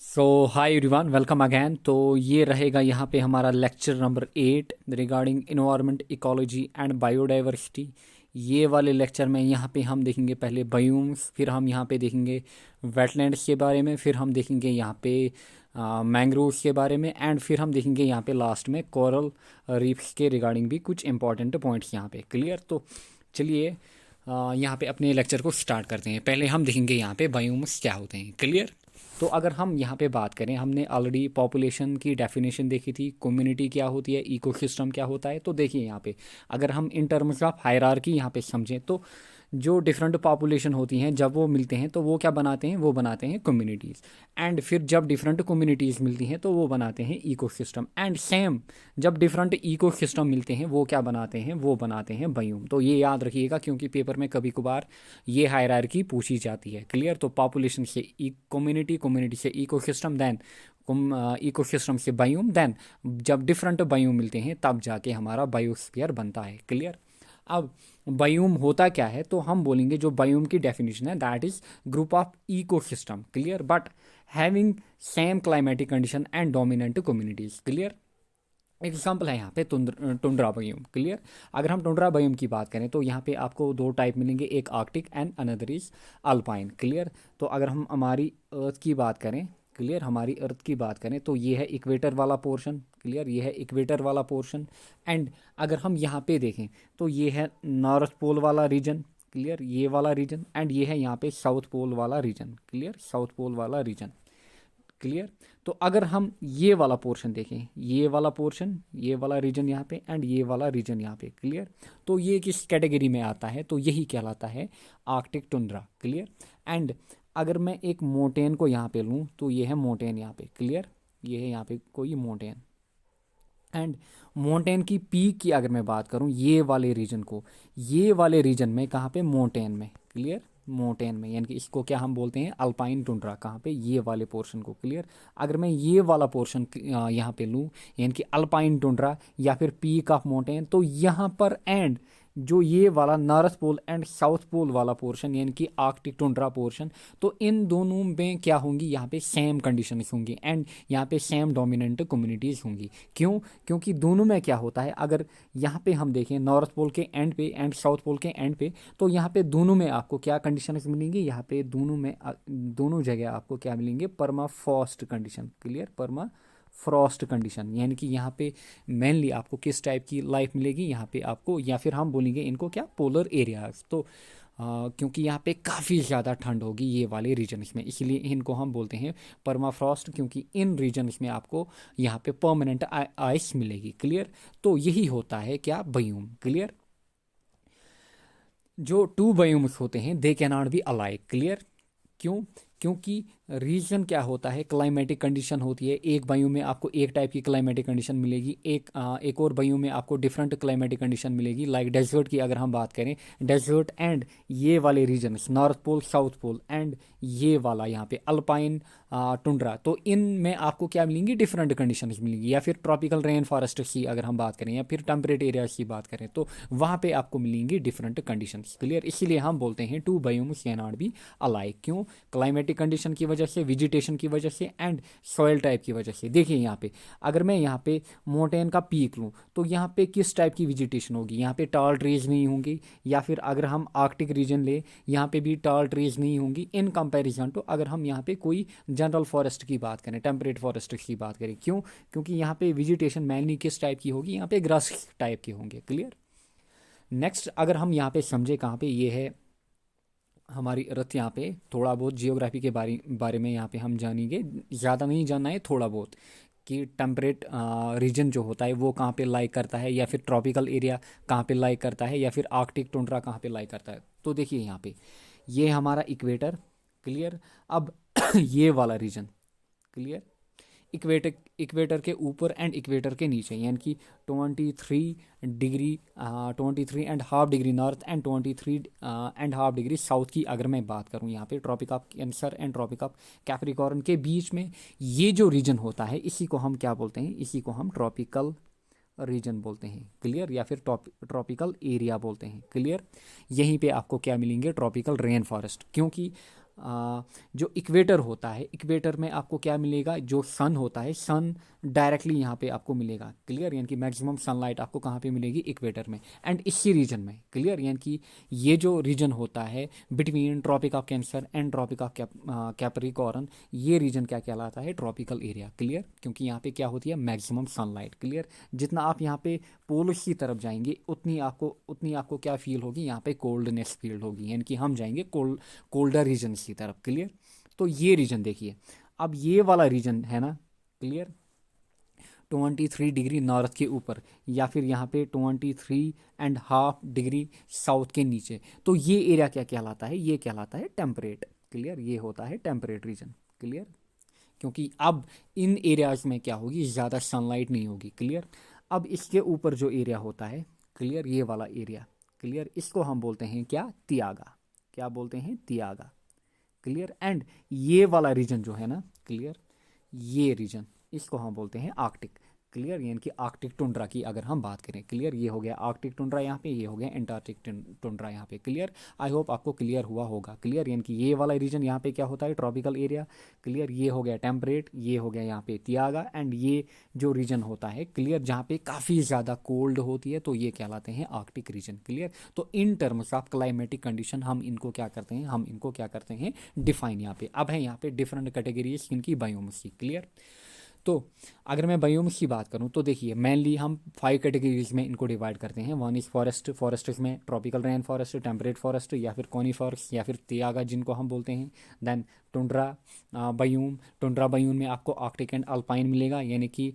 सो hi everyone, welcome again. तो ये रहेगा यहाँ पे हमारा lecture number 8 regarding environment, ecology and biodiversity. ये वाले लेक्चर में यहाँ पे हम देखेंगे पहले बायोम्स, फिर हम यहाँ पे देखेंगे वेटलैंड्स के बारे में, फिर हम देखेंगे यहाँ पे मैंग्रोव्स के बारे में, एंड फिर हम देखेंगे यहाँ पे लास्ट में कोरल रीफ्स के रिगार्डिंग भी कुछ इंपॉर्टेंट पॉइंट्स यहाँ पे। क्लियर? तो चलिए यहाँ पे अपने लेक्चर को स्टार्ट करते हैं। पहले हम देखेंगे यहाँ पे बायोम्स क्या होते हैं। क्लियर? तो अगर हम यहाँ पे बात करें, हमने ऑलरेडी पॉपुलेशन की डेफिनेशन देखी थी, कम्युनिटी क्या होती है, इकोसिस्टम क्या होता है। तो देखिए यहाँ पे अगर हम इन टर्म्स ऑफ हायरार्की यहाँ पे समझें तो जो डिफरेंट पॉपुलेशन होती हैं जब वो मिलते हैं तो वो क्या बनाते हैं, वो बनाते हैं कम्युनिटीज़। एंड फिर जब डिफरेंट कम्युनिटीज़ मिलती हैं तो वो बनाते हैं इकोसिस्टम। एंड सेम जब डिफरेंट इकोसिस्टम मिलते हैं वो क्या बनाते हैं, वो बनाते हैं बायोम। तो ये याद रखिएगा क्योंकि पेपर में कभी कभार ये हायरार्की पूछी जाती है। क्लियर? तो पॉपुलेशन से कम्युनिटी, कम्युनिटी से इकोसिस्टम, देन इकोसिस्टम से बायोम, देन जब डिफरेंट बायोम मिलते हैं तब जाके हमारा बायोस्फीयर बनता है। क्लियर? अब बायोम होता क्या है, तो हम बोलेंगे जो बायोम की डेफिनेशन है that is group of ecosystem. Clear? But having same climatic condition and dominant communities. Clear? Example है यहाँ पे टुंड्रा बायोम। क्लियर? अगर हम टुंड्रा बायोम की बात करें तो यहाँ पे आपको दो टाइप मिलेंगे, एक Arctic and another is alpine. Clear? तो अगर हम हमारी अर्थ की बात करें, क्लियर, हमारी अर्थ की बात करें तो ये है इक्वेटर वाला पोर्शन। क्लियर? ये है इक्वेटर वाला पोर्शन। एंड अगर हम यहाँ पे देखें तो ये है नॉर्थ पोल वाला रीजन। क्लियर? ये वाला रीजन। एंड ये है यहाँ पे साउथ पोल वाला रीजन। क्लियर? साउथ पोल वाला रीजन। क्लियर? तो अगर हम ये वाला पोर्शन देखें, ये वाला पोर्शन, ये वाला रीजन यहाँ पे एंड ये वाला रीजन यहाँ पे। क्लियर? तो ये किस कैटेगरी में आता है, तो यही कहलाता है आर्कटिक टुंड्रा। क्लियर? एंड अगर मैं एक मोटेन को यहाँ पे लूँ तो ये है मोटेन यहाँ पे। क्लियर? ये है यहाँ पे कोई मोटेन। एंड मोटेन की पीक की अगर मैं बात करूँ, ये वाले रीजन को, ये वाले रीजन में कहाँ पे, मोटेन में। क्लियर? मोटेन में, यानी कि इसको क्या हम बोलते हैं, अल्पाइन टुंड्रा। कहाँ पे, ये वाले पोर्शन को। क्लियर? अगर मैं ये वाला पोर्शन यहाँ पे लूँ, यानी कि अल्पाइन टुंड्रा या फिर पीक ऑफ मोटेन, तो यहाँ पर एंड जो ये वाला north pole and south pole वाला पोर्शन यानी कि आर्कटिक टुंड्रा पोर्शन, तो इन दोनों में क्या होंगी, यहाँ पे सेम कंडीशंस होंगी एंड यहाँ पे सेम डोमिनेंट कम्युनिटीज़ होंगी। क्यों? क्योंकि दोनों में क्या होता है, अगर यहाँ पे हम देखें नॉर्थ पोल के एंड पे एंड साउथ पोल के एंड पे, तो यहाँ पे दोनों में आपको क्या कंडीशंस मिलेंगी, यहाँ पे दोनों में दोनों जगह आपको क्या मिलेंगे, परमाफ्रॉस्ट कंडीशन। क्लियर? परमा फ्रॉस्ट कंडीशन, यानी कि यहाँ पे मेनली आपको किस टाइप की लाइफ मिलेगी, यहाँ पे आपको, या फिर हम बोलेंगे इनको क्या, पोलर एरियाज। तो क्योंकि यहाँ पे काफ़ी ज़्यादा ठंड होगी ये वाले रीजन्स में, इसलिए इनको हम बोलते हैं परमाफ्रॉस्ट, क्योंकि इन रीजन्स में आपको यहाँ पे परमानेंट आइस मिलेगी। क्लियर? तो यही होता है क्या, बायोम। क्लियर? जो टू बायोम्स होते हैं they can not be alike. Clear? क्यों? क्योंकि रीजन क्या होता है, क्लाइमेटिक कंडीशन होती है। एक बायू में आपको एक टाइप की क्लाइमेटिक कंडीशन मिलेगी, एक और बायू में आपको डिफरेंट क्लाइमेटिक कंडीशन मिलेगी। लाइक डेजर्ट की अगर हम बात करें, डेजर्ट एंड ये वाले region north pole, south pole and ये वाला यहाँ पे अल्पाइन टुंड्रा, तो इनमें आपको क्या मिलेंगी, डिफरेंट कंडीशंस मिलेंगी। या फिर ट्रॉपिकल रेन फॉरेस्ट की अगर हम बात करें, या फिर टेम्परेट एरियाज की बात करें, तो वहाँ पे आपको मिलेंगी डिफरेंट कंडीशंस। क्लियर? इसीलिए हम बोलते हैं two biomes can not be alike. क्यों? क्लाइमेटिक कंडीशन की वजह से, वेजिटेशन की वजह से एंड सॉइल टाइप की वजह से। देखिए यहाँ पे अगर मैं यहाँ पे माउंटेन का पीक लूँ तो यहाँ पे किस टाइप की वेजिटेशन होगी, यहाँ पे टॉल ट्रीज नहीं होंगी। या फिर अगर हम आर्कटिक रीजन ले, यहाँ पे भी टॉल ट्रीज नहीं होंगी इन कंपैरिजन टू अगर हम यहाँ पे कोई जनरल फॉरेस्ट की बात करें, टेम्परेट फॉरेस्ट की बात करें। क्यों? क्योंकि यहाँ पे वेजिटेशन मेनली किस टाइप की होगी, यहाँ पे ग्रास टाइप की होंगे। क्लियर? नेक्स्ट अगर हम यहाँ पे समझे, कहाँ पे ये है हमारी अर्थ, यहाँ पे थोड़ा बहुत जियोग्राफी के बारे में यहाँ पे हम जानेंगे। ज़्यादा नहीं जानना है, थोड़ा बहुत, कि टेम्परेट रीजन जो होता है वो कहाँ पे लाई करता है, या फिर ट्रॉपिकल एरिया कहाँ पे लाई करता है, या फिर आर्कटिक टुंड्रा कहाँ पे लाई करता है। तो देखिए यहाँ पे ये हमारा इक्वेटर। क्लियर? अब ये वाला रीजन। क्लियर? इक्वेटर, इक्वेटर के ऊपर एंड इक्वेटर के नीचे, यानी कि 23 degree, 23.5 degree north and 23.5 degree south की अगर मैं बात करूं, यहाँ पे Tropic of Cancer and Tropic of Capricorn के बीच में ये जो रीजन होता है, इसी को हम क्या बोलते हैं, इसी को हम ट्रॉपिकल रीजन बोलते हैं। क्लियर? या फिर ट्रॉपिकल एरिया बोलते हैं। क्लियर? यहीं पे आपको क्या मिलेंगे, ट्रॉपिकल रेन फॉरेस्ट, क्योंकि जो इक्वेटर होता है, इक्वेटर में आपको क्या मिलेगा, जो सन होता है, सन डायरेक्टली यहाँ पे आपको मिलेगा। क्लियर, यानी कि मैक्सिमम सनलाइट आपको कहाँ पे मिलेगी, इक्वेटर में एंड इसी रीजन में। क्लियर, यानी कि ये जो रीजन होता है between Tropic of Cancer and Tropic of Capricorn, ये रीजन क्या कहलाता है, ट्रॉपिकल एरिया। क्लियर, क्योंकि यहाँ पे क्या होती है, मैक्सिमम सनलाइट। क्लियर, जितना आप यहाँ पे पोल्स की तरफ जाएंगे उतनी आपको क्या फील होगी, यहाँ पे कोल्डनेस फील होगी, यानी कि हम जाएंगे कोल्डर रीजन की तरफ। क्लियर, तो ये रीजन देखिए, अब ये वाला रीजन है ना, क्लियर, 23 डिग्री नॉर्थ के ऊपर या फिर यहाँ पे 23.5 डिग्री साउथ के नीचे, तो ये एरिया क्या कहलाता है, ये कहलाता है टेम्परेट। क्लियर, ये होता है टेम्परेट रीजन। क्लियर, क्योंकि अब इन एरियाज में क्या होगी, ज़्यादा सनलाइट नहीं होगी। क्लियर, अब इसके ऊपर जो एरिया होता है, क्लियर, ये वाला एरिया, क्लियर, इसको हम बोलते हैं क्या, तियागा। क्या बोलते हैं, तियागा। क्लियर, एंड ये वाला रीजन जो है ना, क्लियर, ये रीजन इसको हम बोलते हैं आर्कटिक। क्लियर, यानी कि आर्कटिक टुंड्रा की अगर हम बात करें। क्लियर, ये हो गया आर्कटिक टुंड्रा यहाँ पे, ये हो गया एंटार्कटिक टुंड्रा यहाँ पे। क्लियर, आई होप आपको क्लियर हुआ होगा। क्लियर, यानी कि ये वाला रीजन यहाँ पे क्या होता है, ट्रॉपिकल एरिया। क्लियर, ये हो गया टेम्परेट, ये हो गया यहाँ पे तियागा, एंड ये जो रीजन होता है, क्लियर, जहाँ पे काफ़ी ज़्यादा कोल्ड होती है, तो ये कहलाते हैं आर्कटिक रीजन। क्लियर, तो in terms of climatic condition हम इनको क्या करते हैं, हम इनको क्या करते हैं, डिफाइन। यहाँ पे अब है यहाँ पे डिफरेंट कैटेगरीज इनकी बायोम्स की। क्लियर, तो अगर मैं बायोम्स की बात करूं तो देखिए मेनली हम 5 कैटेगरीज में इनको डिवाइड करते हैं। वन इज़ फॉरेस्ट, फॉरेस्ट में tropical rain forest, temperate forest या फिर कॉनीफॉरस या फिर तियागा जिनको हम बोलते हैं। देन टुंड्रा बायूम, टुंड्रा बायूम में आपको आर्कटिक एंड अल्पाइन मिलेगा, यानी कि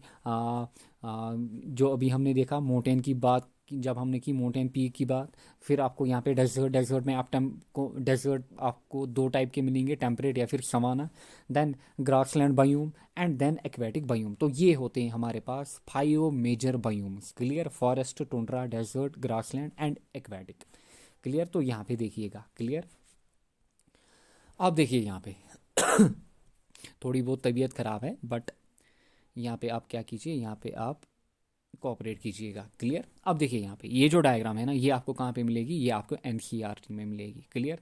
जो अभी हमने देखा माउंटेन की बात जब हमने की माउंटेन पीक की बात, फिर आपको यहाँ पे डेजर्ट, डेजर्ट में आप डेजर्ट आपको 2 टाइप के मिलेंगे, टेम्परेट या फिर savanna. Then grassland biome and then aquatic biome. तो ये होते हैं हमारे पास 5 major biomes. Clear, forest, tundra, desert, grassland and aquatic. Clear, तो यहाँ पे देखिएगा। क्लियर, अब देखिए यहाँ पे थोड़ी बहुत तबीयत ख़राब है, बट यहाँ पे आप क्या कीजिए, यहाँ पे आप कोऑपरेट कीजिएगा। क्लियर, अब देखिए यहाँ पे ये जो डायग्राम है ना, ये आपको कहाँ पे मिलेगी, ये आपको एनसीईआरटी में मिलेगी। क्लियर,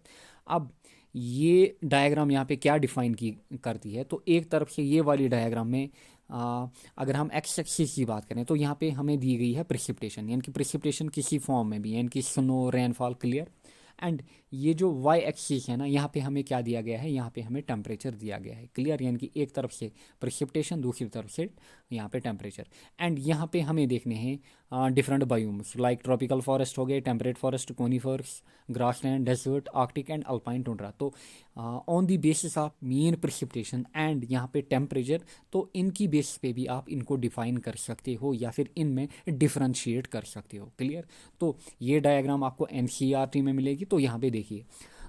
अब ये डायग्राम यहाँ पे क्या डिफाइन की करती है, तो एक तरफ से ये वाली डायग्राम में अगर हम एक्स एक्सिस की बात करें तो यहाँ पे हमें दी गई है प्रेसिपिटेशन, यानी कि प्रेसिपिटेशन किसी फॉर्म में भी, यानी कि स्नो, रेनफॉल। क्लियर, एंड ये जो वाई एक्सिस है ना, यहाँ पे हमें क्या दिया गया है, यहाँ पे हमें टेम्परेचर दिया गया है। क्लियर, यानी कि एक तरफ से प्रेसिपिटेशन, दूसरी तरफ से यहाँ पे टेम्परेचर, एंड यहाँ पे हमें देखने हैं different biomes like tropical forest हो गए, temperate forest, conifers, grassland, desert, arctic and alpine tundra. तो on the basis of main precipitation and यहाँ पे टेम्परेचर, तो इनकी बेसिस पे भी आप इनको डिफाइन कर सकते हो या फिर इनमें डिफ्रेंशिएट कर सकते हो। क्लियर, तो ये डायग्राम आपको एनसीईआरटी में मिलेगी। तो यहाँ पे देखिए,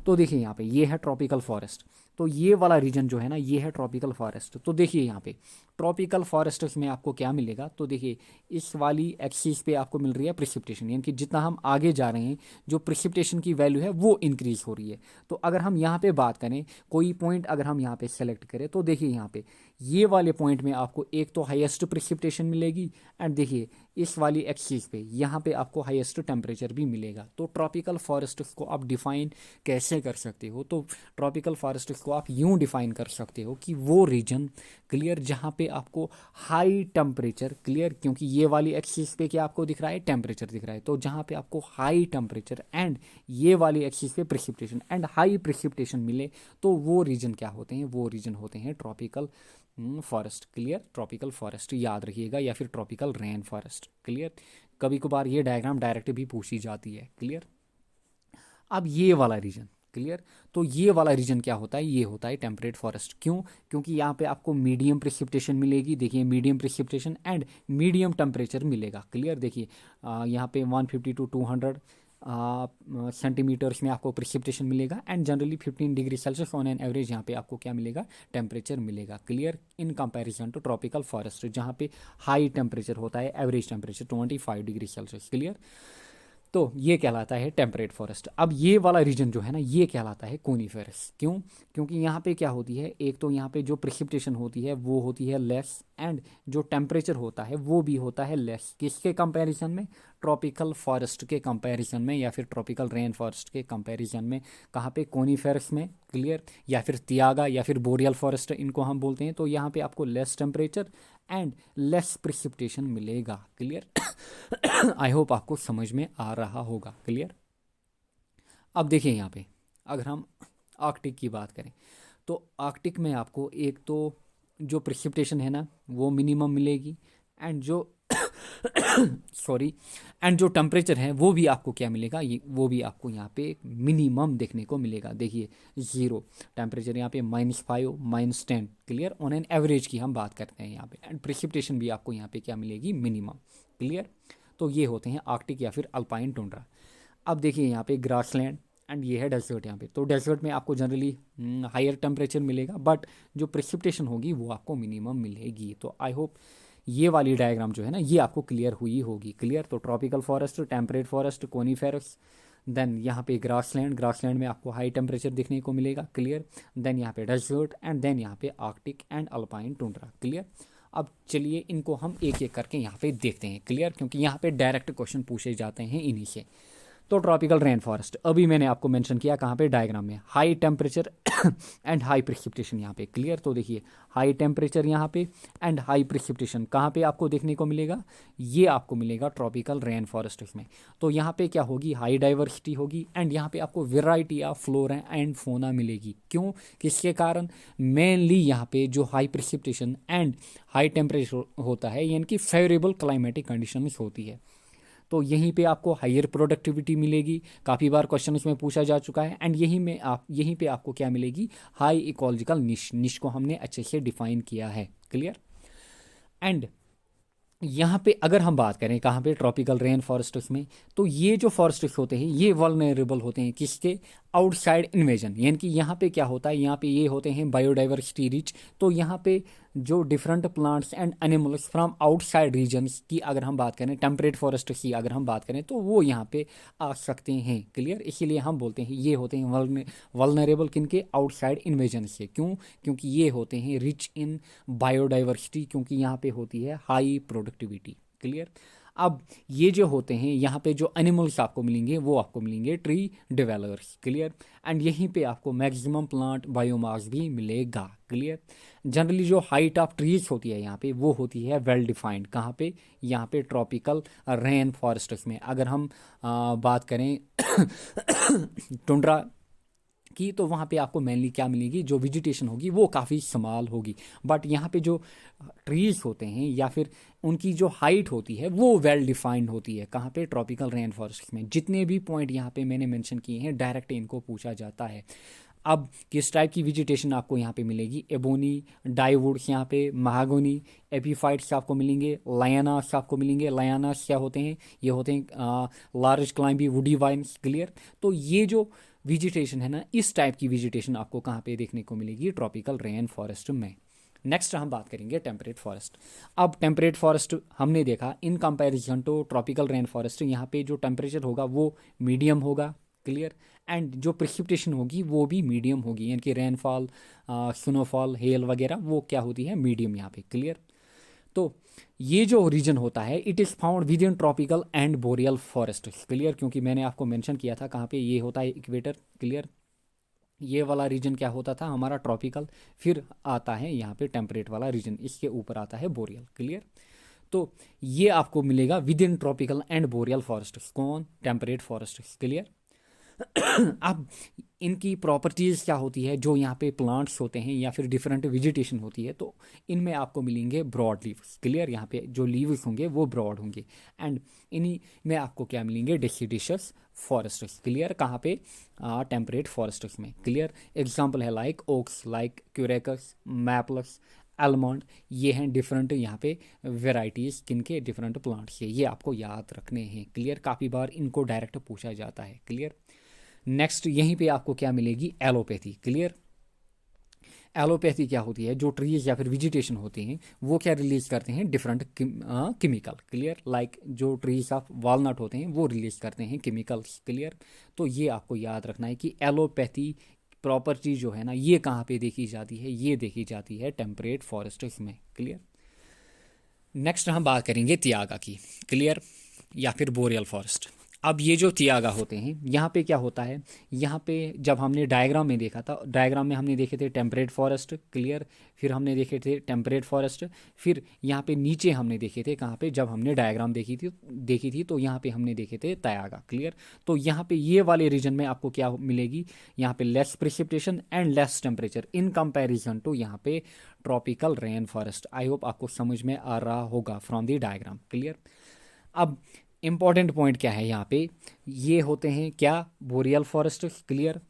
तो देखिए यहाँ पे ये है ट्रॉपिकल फॉरेस्ट, तो ये वाला रीजन जो है ना, ये है ट्रॉपिकल फॉरेस्ट। तो देखिए यहाँ पे ट्रॉपिकल फॉरेस्ट में आपको क्या मिलेगा, तो देखिए इस वाली एक्सिस पे आपको मिल रही है प्रेसिपिटेशन, यानी कि जितना हम आगे जा रहे हैं जो प्रेसिपिटेशन की वैल्यू है वो इंक्रीज हो रही है। तो अगर हम यहाँ पे बात करें, कोई पॉइंट अगर हम यहाँ पे सेलेक्ट करें, तो देखिए यहाँ पे ये वाले पॉइंट में आपको एक तो हाईएस्ट प्रेसिपिटेशन मिलेगी, एंड देखिए इस वाली एक्सिस पे यहाँ पे आपको हाईएस्ट टेम्परेचर भी मिलेगा। तो ट्रॉपिकल फॉरेस्ट को आप डिफाइन कैसे कर सकते हो, तो ट्रॉपिकल फॉरेस्ट को आप यूं डिफाइन कर सकते हो कि वो रीजन, क्लियर, जहाँ पे आपको हाई टेम्परेचर, क्लियर, क्योंकि ये वाली एक्सिस पे क्या आपको दिख रहा है, टेम्परेचर दिख रहा है, तो जहाँ पे आपको हाई टेम्परेचर एंड ये वाली एक्सिस पे प्रेसिपिटेशन एंड हाई प्रेसिपिटेशन मिले, तो वो रीजन क्या होते हैं, वो रीजन होते हैं tropical forest. Clear, tropical forest याद रखिएगा, या फिर ट्रॉपिकल रेन फॉरेस्ट। क्लियर, कभी कभार ये डायग्राम डायरेक्ट भी पूछी जाती है। क्लियर, अब ये वाला रीजन, क्लियर, तो ये वाला रीजन क्या होता है, ये होता है टेम्परेट फॉरेस्ट। क्यों, क्योंकि यहाँ पे आपको मीडियम प्रेसिपिटेशन मिलेगी। देखिए medium precipitation and medium temperature मिलेगा। क्लियर, देखिए यहाँ पे 150 to 200 सेंटीमीटर्स में आपको प्रेसिपिटेशन मिलेगा, and generally 15 degree Celsius on an average यहाँ पे आपको क्या मिलेगा, टेम्परेचर मिलेगा। Clear, in comparison to tropical forest जहाँ पे हाई टेम्परेचर होता है, average temperature 25 degree Celsius. Clear, तो ये कहलाता है टेम्परेट फॉरेस्ट। अब ये वाला रीजन जो है ना, ये कहलाता है कोनीफेरस। क्यों, क्योंकि यहाँ पे क्या होती है, एक तो यहाँ पे जो प्रेसिपिटेशन होती है वो होती है लेस, एंड जो टेम्परेचर होता है वो भी होता है लेस। किसके कंपैरिजन में, ट्रॉपिकल फॉरेस्ट के कंपैरिजन में या फिर ट्रॉपिकल रेन फॉरेस्ट के कंपैरिजन में, कहाँ पे, कोनीफेरस में, क्लियर, या फिर तियागा या फिर बोरियल फॉरेस्ट इनको हम बोलते हैं। तो यहाँ पे आपको less temperature and less precipitation मिलेगा, क्लियर। आई होप आपको समझ में आ रहा होगा, क्लियर। अब देखिए यहाँ पे अगर हम आर्कटिक की बात करें तो आर्कटिक में आपको एक तो जो प्रिसिपिटेशन है ना वो मिनिमम मिलेगी, एंड जो सॉरी, एंड जो टेम्परेचर है वो भी आपको क्या मिलेगा, ये वो भी आपको यहाँ पे मिनिमम देखने को मिलेगा। देखिए 0 टेम्परेचर, यहाँ पे -5 -10, क्लियर, ऑन एन एवरेज की हम बात करते हैं यहाँ पे, एंड प्रिसिपिटेशन भी आपको यहाँ पे क्या मिलेगी, मिनिमम, क्लियर। तो ये होते हैं आर्कटिक या फिर अल्पाइन टुंड्रा। अब देखिए यहाँ पे ग्रासलैंड एंड ये है डेजर्ट यहाँ पे। तो डेजर्ट में आपको जनरली हायर टेम्परेचर मिलेगा, बट जो प्रिसिपिटेशन होगी वो आपको मिनिमम मिलेगी। तो आई होप ये वाली डायग्राम जो है ना ये आपको क्लियर हुई होगी, क्लियर। तो tropical forest, temperate forest, coniferous, then यहाँ पे ग्रासलैंड, ग्रासलैंड में आपको हाई टेम्परेचर देखने को मिलेगा, क्लियर। देन यहाँ पे डेजर्ट, एंड देन यहाँ पे Arctic and alpine tundra, clear. अब चलिए इनको हम एक एक करके यहाँ पे देखते हैं, क्लियर, क्योंकि यहाँ पे डायरेक्ट क्वेश्चन पूछे जाते हैं इन्हीं से। तो ट्रॉपिकल रेन फॉरेस्ट अभी मैंने आपको मेंशन किया कहाँ पे, डायग्राम में, high temperature and high precipitation यहाँ पे, क्लियर। तो देखिए हाई टेम्परेचर यहाँ पे एंड हाई प्रिसिपिटेशन कहाँ पे आपको देखने को मिलेगा, ये आपको मिलेगा ट्रॉपिकल रेन फॉरेस्ट में। तो यहाँ पे क्या होगी, हाई डाइवर्सिटी होगी, एंड यहाँ पे आपको variety of flora and fauna मिलेगी। क्यों, किसके कारण, मेनली यहाँ पे जो high precipitation and high temperature होता है यानी कि फेवरेबल क्लाइमेटिक कंडीशंस होती है, तो यहीं पे आपको हायर प्रोडक्टिविटी मिलेगी। काफ़ी बार क्वेश्चन इसमें पूछा जा चुका है, एंड यहीं पे आपको क्या मिलेगी, हाई इकोलॉजिकल निश को हमने अच्छे से डिफाइन किया है, क्लियर। एंड यहाँ पे अगर हम बात करें कहाँ पे, ट्रॉपिकल रेन फॉरेस्ट्स में, तो ये जो फॉरेस्ट्स होते हैं ये वल्नरेबल होते हैं किसके, आउटसाइड इन्वेजन, यानी कि यहाँ पे क्या होता है, यहाँ पे ये होते हैं बायोडाइवर्सिटी रिच। तो यहाँ पे जो different plants and animals from outside regions की अगर हम बात करें, टेम्परेट फॉरेस्ट की अगर हम बात करें, तो वो यहाँ पे आ सकते हैं, क्लियर। इसीलिए हम बोलते हैं ये होते हैं वल्नरेबल किनके, आउटसाइड इन्वेजन से। क्यों, क्योंकि ये होते हैं रिच इन बायोडाइवर्सिटी, क्योंकि यहाँ पे होती है हाई प्रोडक्टिविटी, क्लियर। अब ये जो होते हैं यहाँ पे जो एनिमल्स आपको मिलेंगे वो आपको मिलेंगे ट्री डिवेलपर्स, क्लियर। एंड यहीं पे आपको मैक्सिमम प्लांट बायोमास भी मिलेगा, क्लियर। जनरली जो हाइट ऑफ ट्रीज होती है यहाँ पे वो होती है वेल डिफाइंड, कहाँ पे, यहाँ पे ट्रॉपिकल रेन फॉरेस्ट्स में। अगर हम बात करें टुंड्रा की, तो वहाँ पे आपको मेनली क्या मिलेगी, जो वेजिटेशन होगी वो काफ़ी स्मॉल होगी, बट यहाँ पे जो ट्रीज होते हैं या फिर उनकी जो हाइट होती है वो वेल डिफाइंड होती है, कहाँ पे, ट्रॉपिकल रेन फॉरेस्ट में। जितने भी पॉइंट यहाँ पे मैंने मेंशन किए हैं डायरेक्ट इनको पूछा जाता है। अब किस टाइप की वेजिटेशन आपको यहाँ पे मिलेगी, एबोनी, डाईवुड्स, यहाँ पे महागोनी, एपीफाइट्स आपको मिलेंगे, लायनास आपको मिलेंगे। लायनास क्या होते हैं, ये होते हैं लार्ज क्लाइंबी वुडी वाइन्स, क्लियर। तो ये जो वेजिटेशन है ना, इस टाइप की वेजिटेशन आपको कहाँ पे देखने को मिलेगी, ट्रॉपिकल रेन फॉरेस्ट में। नेक्स्ट हम बात करेंगे टेम्परेट फॉरेस्ट। अब टेम्परेट फॉरेस्ट हमने देखा in comparison to tropical rain forest, यहाँ पे जो टेम्परेचर होगा वो मीडियम होगा, क्लियर। एंड जो प्रिसिपिटेशन होगी वो भी मीडियम होगी, यानी कि रेनफॉल, स्नोफॉल, हेल वगैरह वो क्या होती है, मीडियम यहाँ पे, क्लियर। तो ये जो रीजन होता है it is found with in tropical and boreal forest, clear. क्योंकि मैंने आपको मेंशन किया था कहाँ पे, ये होता है इक्वेटर, क्लियर। ये वाला रीजन क्या होता था हमारा ट्रॉपिकल, फिर आता है यहाँ पे टेम्परेट वाला रीजन, इसके ऊपर आता है बोरियल, क्लियर। तो ये आपको मिलेगा with in tropical and boreal forest, कौन, टेम्परेट फॉरेस्ट, क्लियर। अब इनकी प्रॉपर्टीज़ क्या होती है, जो यहाँ पे प्लांट्स होते हैं या फिर डिफरेंट वेजिटेशन होती है, तो इनमें आपको मिलेंगे ब्रॉड लीव्स, क्लियर। यहाँ पे जो लीव्स होंगे वो ब्रॉड होंगे, एंड इन्हीं में आपको क्या मिलेंगे, डेसिडियस फॉरेस्ट्स, क्लियर। कहाँ पे, टेम्परेट फॉरेस्ट्स में, क्लियर। एग्जाम्पल है लाइक ओक्स, लाइक क्यूरेकस, मैपलस, आलमंड, ये हैं डिफरेंट यहाँ पे वेराइटीज़ किनके, डिफरेंट प्लांट्स के। ये आपको याद रखने हैं, क्लियर। काफ़ी बार इनको डायरेक्ट पूछा जाता है, क्लियर। नेक्स्ट यहीं पे आपको क्या मिलेगी, एलोपैथी, क्लियर। एलोपैथी क्या होती है, जो ट्रीज या फिर वेजिटेशन होते हैं वो क्या रिलीज करते हैं, डिफरेंट केमिकल, क्लियर। लाइक जो ट्रीज ऑफ वालनट होते हैं वो रिलीज करते हैं केमिकल्स, क्लियर। तो ये आपको याद रखना है कि एलोपैथी प्रॉपर्टी जो है ना ये कहाँ पे देखी जाती है, ये देखी जाती है टेम्परेट फॉरेस्ट्स में, क्लियर। नेक्स्ट हम बात करेंगे तियागा की, क्लियर। या फिर बोरियल फॉरेस्ट। अब ये जो तियागा होते हैं, यहाँ पे क्या होता है, यहाँ पे जब हमने डायग्राम में देखा था, डायग्राम में हमने देखे थे टेम्परेट फॉरेस्ट, क्लियर, फिर हमने देखे थे टेम्परेट फॉरेस्ट, फिर यहाँ पे नीचे हमने देखे थे, कहाँ पे, जब हमने डायग्राम देखी थी तो यहाँ पे हमने देखे थे तयागा, क्लियर। तो यहाँ पे ये वाले रीजन में आपको क्या मिलेगी, यहाँ पे less precipitation and less temperature in comparison to यहाँ पे tropical rain forest. I hope आपको समझ में आ रहा होगा फ्रॉम दी डायग्राम, क्लियर। अब इम्पॉर्टेंट पॉइंट क्या है यहाँ पे, ये होते हैं क्या, बोरियल फॉरेस्ट, क्लियर,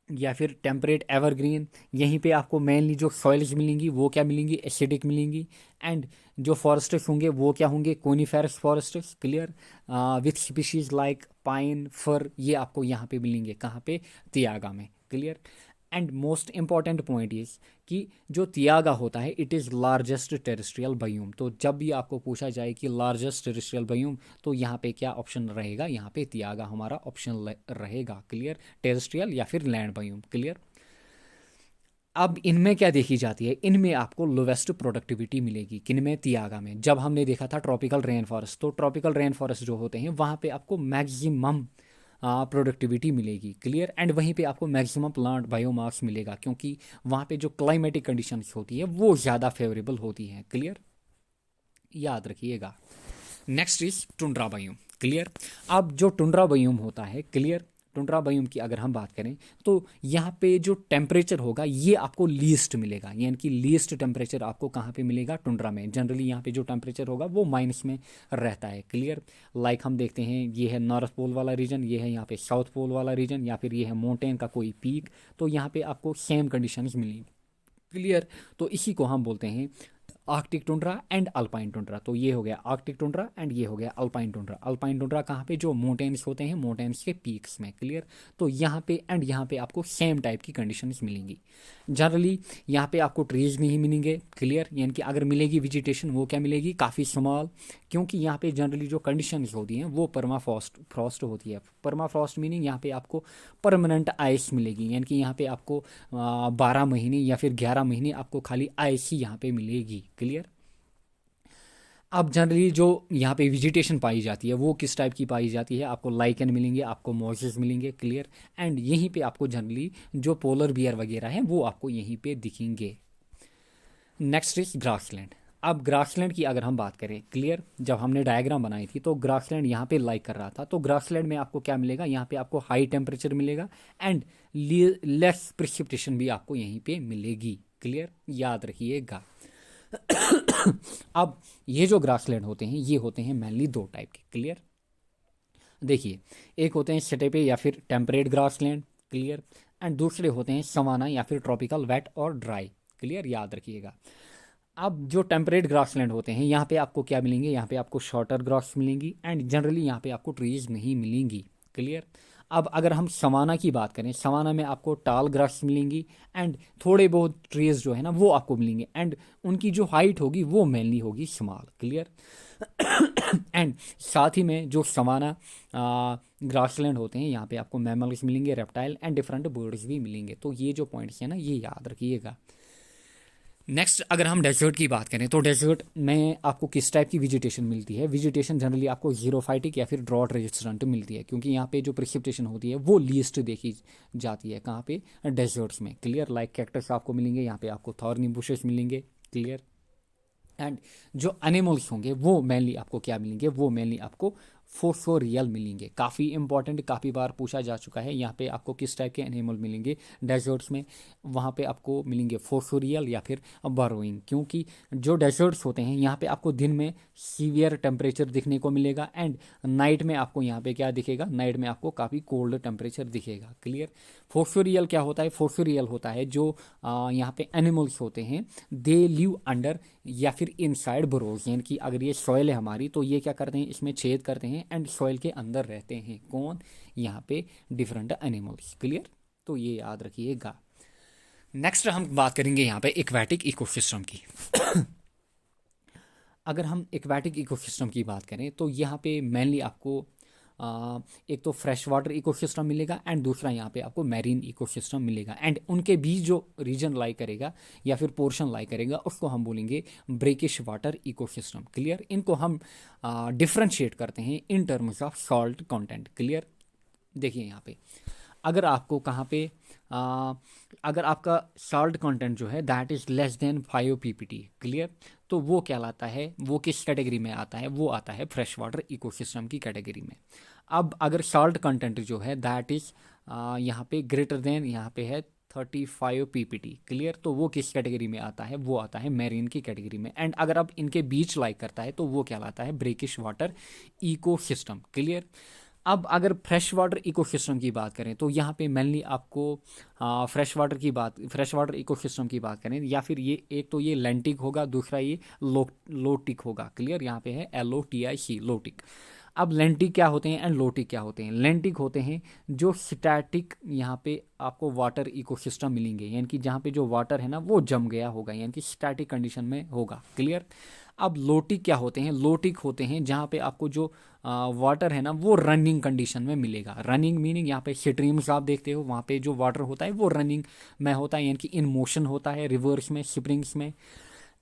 या फिर टेम्परेट एवरग्रीन। यहीं पे आपको मेनली जो सॉइल्स मिलेंगी वो क्या मिलेंगी, एसिडिक मिलेंगी। एंड जो फॉरेस्ट्स होंगे वो क्या होंगे, coniferous forests, clear, with species like pine, fir, ये आपको यहाँ पे मिलेंगे, कहाँ पे, तियागा में, clear. And most important point is कि जो तियागा होता है it is largest terrestrial biome. तो जब भी आपको पूछा जाए कि लार्जेस्ट टेरेस्ट्रियल बायोम, तो यहाँ पे क्या ऑप्शन रहेगा, यहाँ पे तियागा हमारा ऑप्शन रहेगा, क्लियर, टेरेस्ट्रियल या फिर लैंड बायोम, क्लियर। अब इनमें क्या देखी जाती है, इनमें आपको लोवेस्ट प्रोडक्टिविटी मिलेगी, किनमें, तियागा में। जब हमने देखा था ट्रॉपिकल रेन फॉरेस्ट, तो ट्रॉपिकल रेन फॉरेस्ट जो होते हैं वहाँ पे आपको मैक्सिमम प्रोडक्टिविटी मिलेगी, क्लियर। एंड वहीं पे आपको मैक्सिमम प्लांट बायोमास मिलेगा, क्योंकि वहाँ पे जो क्लाइमेटिक कंडीशंस होती है वो ज़्यादा फेवरेबल होती हैं, क्लियर, याद रखिएगा। Next is tundra biome, clear. अब जो टुंड्रा बायोम होता है, क्लियर, टुंड्रा बायोम की अगर हम बात करें तो यहाँ पे जो टेम्परेचर होगा ये आपको लीस्ट मिलेगा, यानी कि लीस्ट टेम्परेचर आपको कहाँ पे मिलेगा, टुंड्रा में। जनरली यहाँ पे जो टेम्परेचर होगा वो माइनस में रहता है, क्लियर। लाइक हम देखते हैं ये है नॉर्थ पोल वाला रीजन, ये है यहाँ पे साउथ पोल वाला रीजन, या फिर ये है माउंटेन का कोई पीक, तो यहाँ पे आपको सेम कंडीशंस मिलेंगी, क्लियर। तो इसी को हम बोलते हैं Arctic tundra and alpine tundra. तो ये हो गया आर्कटिक टुंड्रा एंड ये हो गया अल्पाइन टुंड्रा। अल्पाइन टुंड्रा कहाँ पे, जो माउंटेन्स होते हैं, माउंटेन्स के पीक्स में, क्लियर। तो यहाँ पे एंड यहाँ पे आपको सेम टाइप की कंडीशंस मिलेंगी। जनरली यहाँ पे आपको ट्रीज नहीं मिलेंगे, क्लियर, यानी कि अगर मिलेगी वेजिटेशन वो क्या मिलेगी, काफ़ी स्मॉल, क्योंकि यहाँ पे जनरली जो कंडीशंस होती हैं वो फ्रॉस्ट होती है। फ्रॉस्ट मीनिंग यहाँ पे आपको परमानेंट आइस मिलेगी, यानी कि यहाँ पे आपको 12 महीने या फिर 11 महीने आपको खाली आइस ही यहाँ पे मिलेगी, क्लियर। अब जनरली जो यहाँ पे वेजिटेशन पाई जाती है वो किस टाइप की पाई जाती है, आपको लाइकन मिलेंगे, आपको मॉसेस मिलेंगे, क्लियर। एंड यहीं पे आपको जनरली जो पोलर बियर वगैरह हैं वो आपको यहीं पे दिखेंगे। Next is grassland. अब ग्रासलैंड की अगर हम बात करें, क्लियर, जब हमने डायग्राम बनाई थी तो ग्रासलैंड यहाँ पे लाइक कर रहा था, तो ग्रासलैंड में आपको क्या मिलेगा, यहाँ पे आपको हाई टेम्परेचर मिलेगा एंड लेस प्रिसिपिटेशन भी आपको यहीं पे मिलेगी, क्लियर, याद रखिएगा। अब ये जो ग्रासलैंड होते हैं ये होते हैं मेनली दो टाइप के, क्लियर। देखिए, एक होते हैं स्टेपे या फिर टेम्परेट ग्रासलैंड, क्लियर, एंड दूसरे होते हैं सवाना या फिर ट्रॉपिकल वेट और ड्राई, क्लियर, याद रखिएगा। अब जो टेम्परेट ग्रासलैंड होते हैं यहाँ पे आपको क्या मिलेंगे, यहाँ पे आपको शॉर्टर ग्रास मिलेंगी एंड जनरली यहाँ पे आपको ट्रीज नहीं मिलेंगी, क्लियर। अब अगर हम सवाना की बात करें, सवाना में आपको टाल ग्रास मिलेंगी एंड थोड़े बहुत ट्रीज जो है ना वो आपको मिलेंगे एंड उनकी जो हाइट होगी वो मेनली होगी स्मॉल, क्लियर। एंड साथ ही में जो सवाना ग्रासलैंड होते हैं यहाँ पे आपको मैमल्स मिलेंगे, रेप्टाइल एंड डिफरेंट बर्ड्स भी मिलेंगे। तो ये जो पॉइंट्स हैं ना ये याद रखिएगा। नेक्स्ट अगर हम डेजर्ट की बात करें तो डेजर्ट में आपको किस टाइप की वेजिटेशन मिलती है, वेजिटेशन जनरली आपको जीरोफाइटिक या फिर ड्रॉट रेजिस्टेंट मिलती है, क्योंकि यहाँ पे जो प्रिसिपिटेशन होती है वो लीस्ट देखी जाती है कहाँ पे, डेजर्ट्स में, क्लियर। लाइक कैक्टस आपको मिलेंगे, यहाँ पे आपको थॉर्नी बुशेस मिलेंगे, क्लियर। एंड जो एनिमल्स होंगे वो मेनली आपको क्या मिलेंगे, वो मेनली आपको फोसोरियल मिलेंगे। काफ़ी इंपॉर्टेंट, काफ़ी बार पूछा जा चुका है, यहाँ पे आपको किस टाइप के एनिमल मिलेंगे डेजर्ट्स में, वहाँ पे आपको मिलेंगे फोसोरियल या फिर बरोइंग, क्योंकि जो डेजर्ट्स होते हैं यहाँ पे आपको दिन में सीवियर टेम्परेचर दिखने को मिलेगा एंड नाइट में आपको यहाँ पे क्या दिखेगा, नाइट में आपको काफ़ी कोल्ड टेम्परेचर दिखेगा, क्लियर। फोसोरियल क्या होता है, फोसोरियल होता है जो यहाँ पे एनिमल्स होते हैं दे लिव अंडर या फिर इनसाइड बरोज, यानी कि अगर ये सॉइल है हमारी तो ये क्या करते हैं, इसमें छेद करते हैं एंड सॉइल के अंदर रहते हैं, कौन, यहाँ पे डिफरेंट एनिमल्स, क्लियर। तो ये याद रखिएगा। नेक्स्ट हम बात करेंगे यहाँ पे एक्वेटिक इकोसिस्टम की। अगर हम एक्वेटिक इकोसिस्टम की बात करें तो यहाँ पे मेनली आपको एक तो फ्रेश वाटर इकोसिस्टम मिलेगा एंड दूसरा यहाँ पे आपको मैरीन इकोसिस्टम मिलेगा, एंड उनके बीच जो रीजन लाई करेगा या फिर पोर्शन लाई करेगा उसको हम बोलेंगे ब्रेकिश वाटर इकोसिस्टम। क्लियर? इनको हम डिफ्रेंशिएट करते हैं in terms of salt content. Clear? देखिए यहाँ पे अगर आपको कहाँ पे अगर आपका सॉल्ट कंटेंट जो है that is less than 5 ppt, clear, तो वो क्या लाता है, वो किस कैटेगरी में आता है, वो आता है फ्रेश वाटर इकोसिस्टम की कैटेगरी में। अब अगर सॉल्ट कंटेंट जो है दैट इज़ यहाँ पे ग्रेटर देन यहाँ पे है 35 ppt, क्लियर, तो वो किस कैटेगरी में आता है, वो आता है मैरीन की कैटेगरी में। एंड अगर अब इनके बीच लाइक करता है तो वो क्या लाता है, ब्रेकिश वाटर इकोसिस्टम। क्लियर? अब अगर फ्रेश वाटर इकोसिस्टम की बात करें तो यहाँ पे मेनली आपको फ्रेश वाटर इकोसिस्टम की बात करें या फिर ये एक तो ये लेंटिक होगा, दूसरा ये लोटिक होगा। क्लियर? यहाँ पे है LOTIC, लोटिक। अब लेंटिक क्या होते हैं एंड लोटिक क्या होते हैं? लेंटिक होते हैं जो स्टैटिक यहाँ पे आपको वाटर इकोसिस्टम मिलेंगे, यानी कि जहाँ पे जो वाटर है ना वो जम गया होगा, यानी कि स्टैटिक कंडीशन में होगा। क्लियर? अब लोटिक क्या होते हैं? लोटिक होते हैं जहाँ पे आपको जो वाटर है ना वो रनिंग कंडीशन में मिलेगा। रनिंग मीनिंग यहाँ पे स्ट्रीम्स आप देखते हो, वहाँ पे जो वाटर होता है वो रनिंग में होता है, यानी कि इन मोशन होता है, रिवर्स में, स्प्रिंग्स में।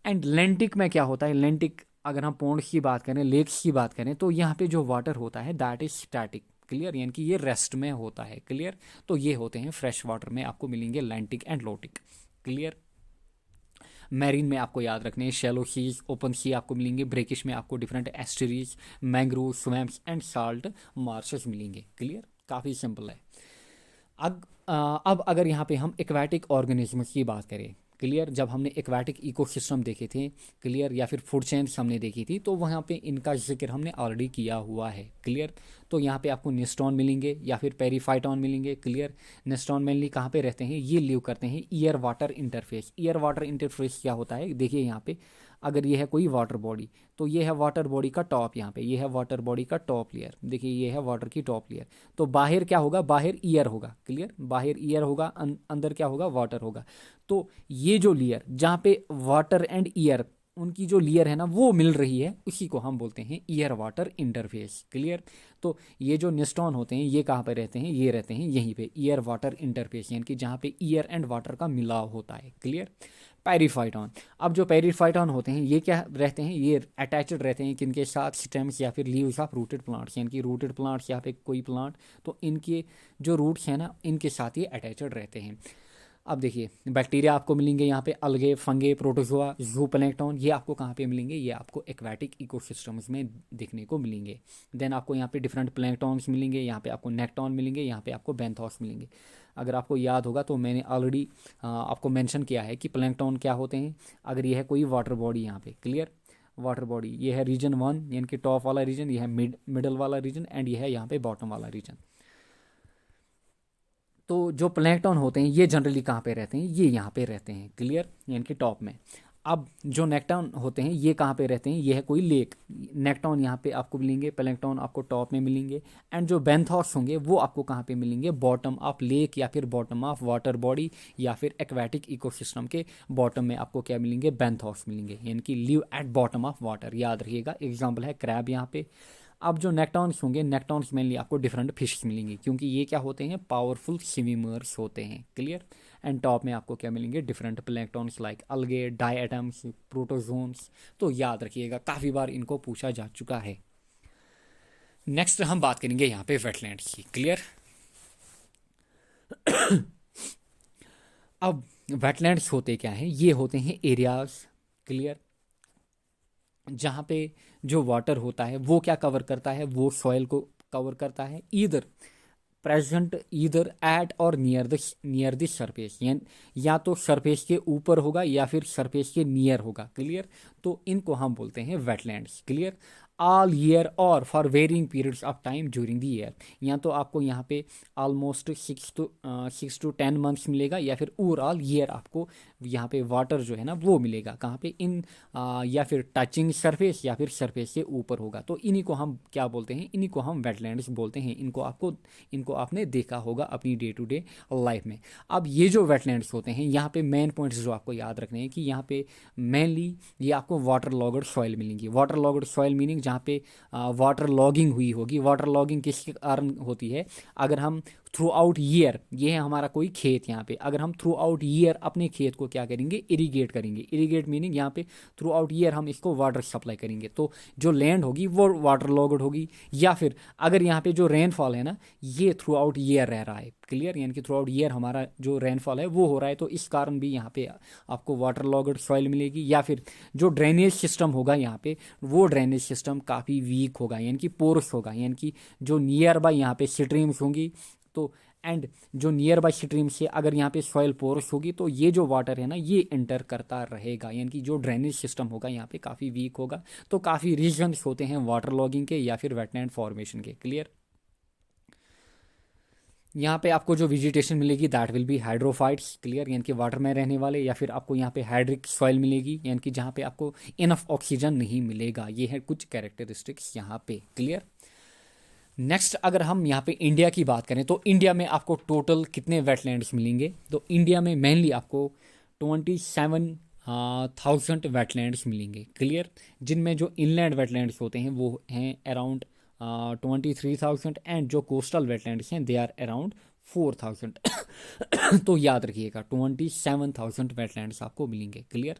एंड लेंटिक में क्या होता है? लेंटिक अगर हम पॉन्ड्स की बात करें, लेक्स की बात करें, तो यहाँ पे जो वाटर होता है दैट इज स्टैटिक। क्लियर? यानी कि ये रेस्ट में होता है। क्लियर? तो ये होते हैं फ्रेश वाटर में आपको मिलेंगे लेंटिक एंड लोटिक। क्लियर? मैरीन में आपको याद रखने हैं शैलो सीज, ओपन सी आपको मिलेंगे। ब्रेकिश में आपको different estuaries, mangrove, swamps and salt marches मिलेंगे। क्लियर? काफ़ी सिंपल है। अब अगर यहाँ पे हम एक्वाटिक ऑर्गेनिज्म्स की बात करें, क्लियर, जब हमने एक्वाटिक इकोसिस्टम देखे थे, क्लियर, या फिर फूड चेन्स हमने देखी थी, तो वहाँ पे इनका जिक्र हमने ऑलरेडी किया हुआ है। क्लियर? तो यहाँ पे आपको नेस्टॉन मिलेंगे या फिर पेरीफाइटॉन मिलेंगे। क्लियर? नेस्टॉन मेनली कहाँ पे रहते हैं? ये लिव करते हैं year water interface. Year water interface क्या होता है? देखिए यहाँ पे अगर ये है कोई वाटर बॉडी, तो ये है वाटर बॉडी का टॉप, यहाँ पे ये है वाटर बॉडी का टॉप लेयर। देखिए ये है वाटर की टॉप लेयर, तो बाहर क्या होगा? बाहर ईयर होगा। क्लियर? बाहर ईयर होगा, अंदर क्या होगा? वाटर होगा। तो ये जो लेयर जहाँ पे वाटर एंड ईयर उनकी जो लेयर है ना वो मिल रही है, उसी को हम बोलते हैं ईयर वाटर इंटरफेस। क्लियर? तो ये जो नेस्टॉन होते हैं ये कहाँ पे रहते हैं? ये रहते हैं यहीं पे ईयर वाटर इंटरफेस, यानी कि जहाँ पे ईयर एंड वाटर का मिलाव होता है। क्लियर? पेरीफाइटॉन, अब जो पेरीफाइटॉन होते हैं ये क्या रहते हैं? ये अटैचड रहते हैं किनके साथ? स्टेम्स या फिर लीव्स ऑफ रूटेड प्लांट्स, यानी कि रूटेड प्लांट्स या फिर कोई प्लांट, तो इनके जो रूट्स हैं ना इनके साथ ये अटैचड रहते हैं। अब देखिए बैक्टीरिया आपको मिलेंगे यहाँ पे, अलगे, फंगे, प्रोटोजोआ, जूप्लैंक्टन, ये आपको कहाँ पे मिलेंगे? ये आपको एक्वाटिक इकोसिस्टम्स में देखने को मिलेंगे। देन आपको यहाँ पे डिफरेंट प्लैंक्टॉन्स मिलेंगे, यहाँ पे आपको नेक्टॉन मिलेंगे, यहाँ पे आपको बेंथोस मिलेंगे। अगर आपको याद होगा तो मैंने ऑलरेडी आपको मेंशन किया है कि प्लैंक्टन क्या होते हैं। अगर ये है कोई वाटर बॉडी यहाँ पे, क्लियर, वाटर बॉडी, ये है रीजन 1 यानी कि टॉप वाला रीजन, ये है मिडल वाला रीजन, एंड ये है यहाँ पे बॉटम वाला रीजन। तो जो प्लैंक्टन होते हैं ये जनरली कहाँ पे रहते हैं? ये यहाँ पे रहते हैं। क्लियर? यानी कि टॉप में। अब जो नेक्टॉन होते हैं ये कहाँ पे रहते हैं? ये है कोई लेक, नेक्टॉन यहाँ पे आपको मिलेंगे, प्लैंक्टन आपको टॉप में मिलेंगे, एंड जो बेंथोस होंगे वो आपको कहाँ पे मिलेंगे? बॉटम ऑफ लेक या फिर बॉटम ऑफ वाटर बॉडी या फिर एक्वाटिक इकोसिस्टम के बॉटम में आपको क्या मिलेंगे? बेंथोस मिलेंगे, यानी कि live at bottom of water. याद रखिएगा, एग्जाम्पल है क्रैब यहाँ पे। अब जो नेक्टॉन्स होंगे, नेक्टॉन्स मेनली आपको डिफरेंट फिश मिलेंगी क्योंकि ये क्या होते हैं? पावरफुल स्विमर्स होते हैं। क्लियर? एंड टॉप में आपको क्या मिलेंगे? डिफरेंट प्लैंक्टॉन्स लाइक अलगे, डायटम्स, प्रोटोजोन्स। तो याद रखिएगा, काफ़ी बार इनको पूछा जा चुका है। नेक्स्ट हम बात करेंगे यहाँ पे वेटलैंड्स की। क्लियर? अब वेटलैंड्स होते क्या हैं? ये होते हैं एरियाज, क्लियर, जहाँ पे जो वाटर होता है वो क्या कवर करता है? वो सॉइल को कवर करता है, ईदर प्रेजेंट ईदर एट और नियर द सरफेस, या तो सरफेस के ऊपर होगा या फिर सरफेस के नियर होगा। क्लियर? तो इनको हम बोलते हैं वेटलैंड्स। क्लियर? ऑल ईयर और for varying periods of time during the year, या तो आपको यहाँ पे ऑलमोस्ट 6 to 10 मंथ्स मिलेगा या फिर ओवरऑल ईयर आपको यहाँ पे वाटर जो है ना वो मिलेगा। कहाँ पे? इन या फिर टचिंग सरफेस या फिर सरफेस के ऊपर होगा। तो इन्हीं को हम क्या बोलते हैं? इन्हीं को हम वेटलैंड्स बोलते हैं। इनको आपने देखा होगा अपनी डे टू डे लाइफ में। अब ये जो वेटलैंड्स होते हैं यहाँ पे मेन पॉइंट्स जो आपको याद रखने हैं कि यहाँ पे मेनली ये आपको वाटर लॉगड सॉइल मिलेंगी। वाटर लॉगड सॉइल मीनिंग जहाँ पे वाटर लॉगिंग हुई होगी। वाटर लॉगिंग किसके कारण होती है? अगर हम थ्रू आउट ईयर, ये है हमारा कोई खेत यहाँ पे, अगर हम थ्रू आउट ईयर अपने खेत को क्या करेंगे? इरीगेट करेंगे। इरीगेट मीनिंग यहाँ पे थ्रू आउट ईयर हम इसको वाटर सप्लाई करेंगे, तो जो लैंड होगी वो वाटर लॉग्ड होगी। या फिर अगर यहाँ पे जो रेनफॉल है ना, ये थ्रू आउट ईयर रह रहा है, क्लियर, यानी कि थ्रू आउट ईयर हमारा जो रेनफॉल है वो हो रहा है, तो इस कारण भी यहाँ पे आपको वाटर लॉग्ड सॉइल मिलेगी। या फिर जो ड्रेनेज सिस्टम होगा यहाँ पे, वो ड्रेनेज सिस्टम काफ़ी वीक होगा, यानी कि पोरस होगा, यानी कि जो नियर बाय यहाँ पे स्ट्रीम्स होंगी, तो एंड जो नियर बाय स्ट्रीम से अगर यहाँ पे सॉइल पोरस होगी तो ये जो वाटर है ना ये इंटर करता रहेगा, यानी कि जो ड्रेनेज सिस्टम होगा यहाँ पे काफ़ी वीक होगा। तो काफ़ी रीजन्स होते हैं वाटर लॉगिंग के या फिर वेटलैंड फॉर्मेशन के, क्लियर। यहाँ पे आपको जो वेजिटेशन मिलेगी that will be hydrophytes, clear, यानी कि वाटर में रहने वाले। या फिर आपको यहाँ पे हाइड्रिक सॉइल मिलेगी, यानी कि जहाँ पे आपको इनफ ऑक्सीजन नहीं मिलेगा। ये है कुछ कैरेक्टरिस्टिक्स यहाँ पे, क्लियर। नेक्स्ट अगर हम यहाँ पे इंडिया की बात करें तो इंडिया में आपको टोटल कितने वेटलैंड्स मिलेंगे? तो इंडिया में मेनली आपको 27,000 वेटलैंड्स मिलेंगे, क्लियर, जिनमें जो इनलैंड वेटलैंड्स होते हैं वो हैं अराउंड 23,000 एंड जो कोस्टल वेटलैंड्स हैं दे आर अराउंड 4,000। तो याद रखिएगा 27,000 वेटलैंड्स आपको मिलेंगे, क्लियर।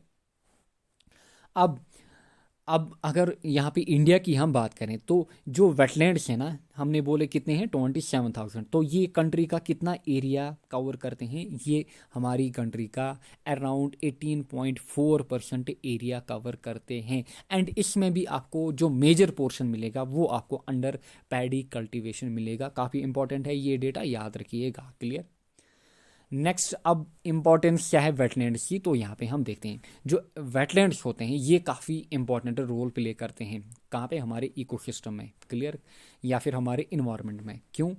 अब अगर यहाँ पे इंडिया की हम बात करें तो जो वेटलैंड्स हैं ना, हमने बोले कितने हैं? 27,000। तो ये कंट्री का कितना एरिया कवर करते हैं? ये हमारी कंट्री का अराउंड 18.4% एरिया कवर करते हैं। एंड इसमें भी आपको जो मेजर पोर्शन मिलेगा वो आपको अंडर पैडी कल्टीवेशन मिलेगा। काफ़ी इंपॉर्टेंट है ये डेटा, याद रखिएगा, क्लियर। नेक्स्ट अब इम्पॉर्टेंस क्या है वेटलैंड्स की? तो यहाँ पे हम देखते हैं जो वेटलैंड्स होते हैं ये काफ़ी इंपॉर्टेंट रोल प्ले करते हैं कहाँ पे? हमारे इकोसिस्टम में, क्लियर, या फिर हमारे इन्वायरमेंट में। क्यों?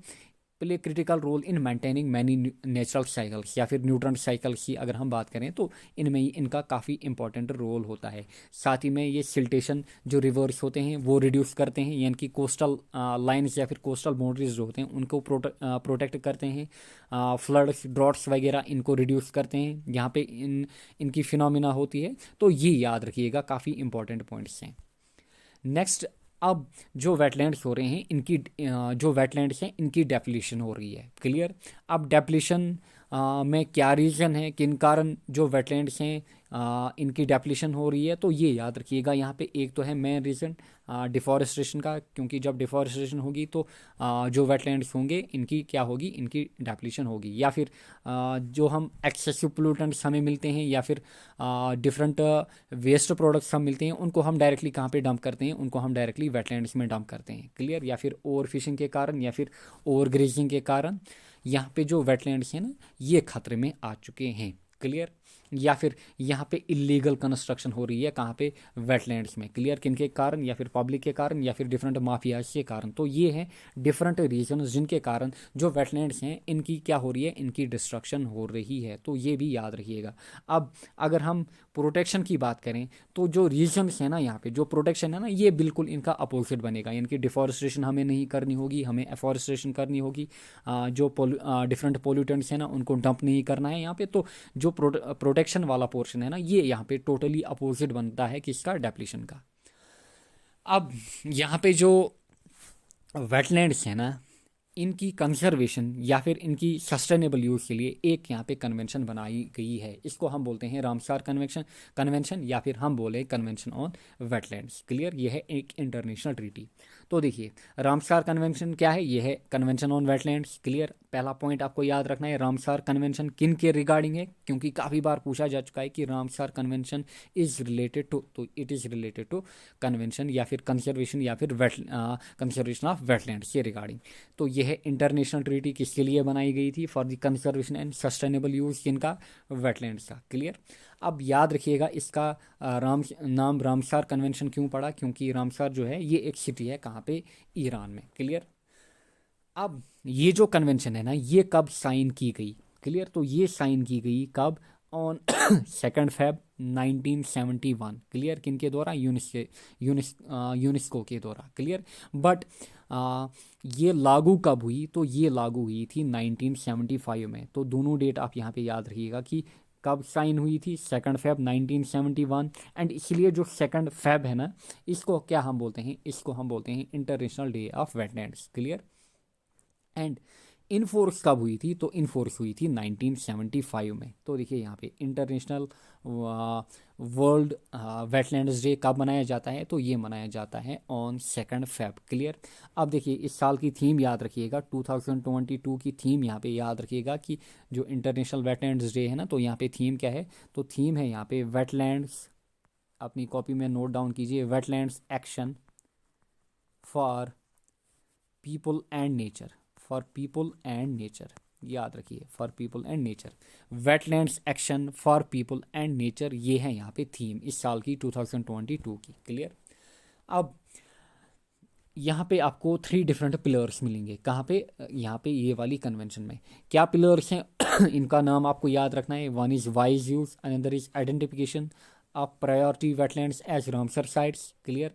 Play critical role in maintaining many natural cycles या फिर न्यूट्रन साइकिल्स की अगर हम बात करें तो इनमें ही इनका काफ़ी इंपॉर्टेंट रोल होता है। साथ ही में ये सिल्टेशन जो रिवर्स होते हैं वो रिड्यूस करते हैं, यानी कि कोस्टल लाइन्स या फिर कोस्टल बाउंड्रीज जो होते हैं उनको प्रोटेक्ट करते हैं। फ्लड्स, ड्रॉट्स वगैरह इनको रिड्यूस करते हैं, यहाँ पे इनकी फिनोमिना होती है। तो ये याद रखिएगा, काफ़ी इंपॉर्टेंट पॉइंट्स हैं। नेक्स्ट अब जो वेटलैंड्स हो रहे हैं इनकी जो वेटलैंड्स हैं इनकी डेप्लीशन हो रही है, क्लियर। अब डेप्लीशन में क्या रीज़न है, किन कारण जो वेटलैंड्स हैं इनकी डेप्लीशन हो रही है? तो ये याद रखिएगा, यहाँ पे एक तो है मेन रीज़न डिफॉरेस्टेशन का, क्योंकि जब डिफॉरेस्टेशन होगी तो जो वेटलैंड्स होंगे इनकी क्या होगी? इनकी डेप्लीशन होगी। या फिर जो हम एक्सेसिव पोल्यूटेंट्स हमें मिलते हैं या फिर डिफरेंट वेस्ट प्रोडक्ट्स हम मिलते हैं उनको हम डायरेक्टली कहाँ पे डंप करते हैं? उनको हम डायरेक्टली वेटलैंड्स में डंप करते हैं, क्लियर। या फिर ओवर फिशिंग के कारण या फिर ओवर ग्रेजिंग के कारण यहाँ पे जो वेटलैंड्स हैं ना ये खतरे में आ चुके हैं, क्लियर। या फिर यहाँ पे इलीगल कंस्ट्रक्शन हो रही है कहाँ पे? वेटलैंड्स में, क्लियर, किनके कारण? या फिर पब्लिक के कारण या फिर डिफरेंट माफियाज के कारण। तो ये हैं डिफरेंट रीजन जिनके कारण जो वेटलैंड्स हैं इनकी क्या हो रही है? इनकी डिस्ट्रक्शन हो रही है। तो ये भी याद रखिएगा। अब अगर हम प्रोटेक्शन की बात करें तो जो रीजन्स हैं ना यहाँ पे जो प्रोटेक्शन है ना ये बिल्कुल इनका अपोजिट बनेगा, यानी कि डिफॉरेस्टेशन हमें नहीं करनी होगी, हमें एफॉरेस्टेशन करनी होगी। जो डिफरेंट पोल्यूटेंट्स हैं ना उनको डंप नहीं करना है यहाँ पे। तो जो प्रोटेक्शन वाला पोर्शन है ना ये यहाँ पे टोटली अपोजिट बनता है किसका? डेप्लीशन का। अब यहाँ पे जो वेटलैंड्स हैं ना इनकी कंजर्वेशन या फिर इनकी सस्टेनेबल यूज़ के लिए एक यहाँ पे कन्वेंशन बनाई गई है, इसको हम बोलते हैं रामसार कन्वेंशन या फिर हम बोले कन्वेंशन ऑन वेटलैंड्स, क्लियर। ये है एक इंटरनेशनल ट्रीटी। तो देखिए रामसार कन्वेंशन क्या है? ये है कन्वेंशन ऑन वेटलैंड्स, क्लियर। पहला पॉइंट आपको याद रखना है रामसार कन्वेंशन किन के रिगार्डिंग है, क्योंकि काफ़ी बार पूछा जा चुका है कि Ramsar convention is related to, तो it is related to convention या फिर कंजर्वेशन या फिर कंजर्वेशन ऑफ वेटलैंड्स के रिगार्डिंग। तो ये है इंटरनेशनल ट्रीटी किसके लिए बनाई गई थी? For the conservation and sustainable use किनका? वेटलैंड्स का, क्लियर। अब याद रखिएगा इसका नाम रामसार कन्वेंशन क्यों पड़ा? क्योंकि रामसार जो है ये एक सिटी है कहाँ पे? ईरान में, क्लियर। अब ये जो कन्वेंशन है ना ये कब साइन की गई? क्लियर। तो ये साइन की गई कब? On 2 Feb 1971, clear. किनके द्वारा? यूनेस्को के द्वारा, क्लियर। बट ये लागू कब हुई? तो ये लागू हुई थी 1975 में। तो दोनों डेट आप यहाँ पे याद रखिएगा कि कब साइन हुई थी? 2 फेब 1971। एंड इसलिए जो 2 फेब है ना, इसको क्या हम बोलते हैं? इसको हम बोलते हैं international day of wetlands. Clear. And enforce कब हुई थी? तो इनफोर्स हुई थी 1975 में। तो देखिए यहाँ पे इंटरनेशनल वर्ल्ड वेटलैंड्स डे कब मनाया जाता है? तो ये मनाया जाता है ऑन 2 फेब। क्लियर। अब देखिए इस साल की थीम याद रखिएगा, 2022 की थीम यहाँ पे याद रखिएगा कि जो इंटरनेशनल वेटलैंड्स डे है ना, तो यहाँ पे थीम क्या है? तो थीम है यहाँ पे वेटलैंड्स, अपनी कॉपी में नोट डाउन कीजिए, wetlands action for people and nature. For people and nature, याद रखिए, for people and nature, wetlands action for people and nature, ये है यहाँ पे थीम इस साल की 2022 की। क्लियर। अब यहाँ पे आपको 3 डिफरेंट पिलर्स मिलेंगे। कहाँ पे? यहाँ पे ये वाली कन्वेंशन में। क्या पिलर्स हैं? इनका नाम आपको याद रखना है। One is wise use, another is identification of priority wetlands as Ramsar sites. Clear.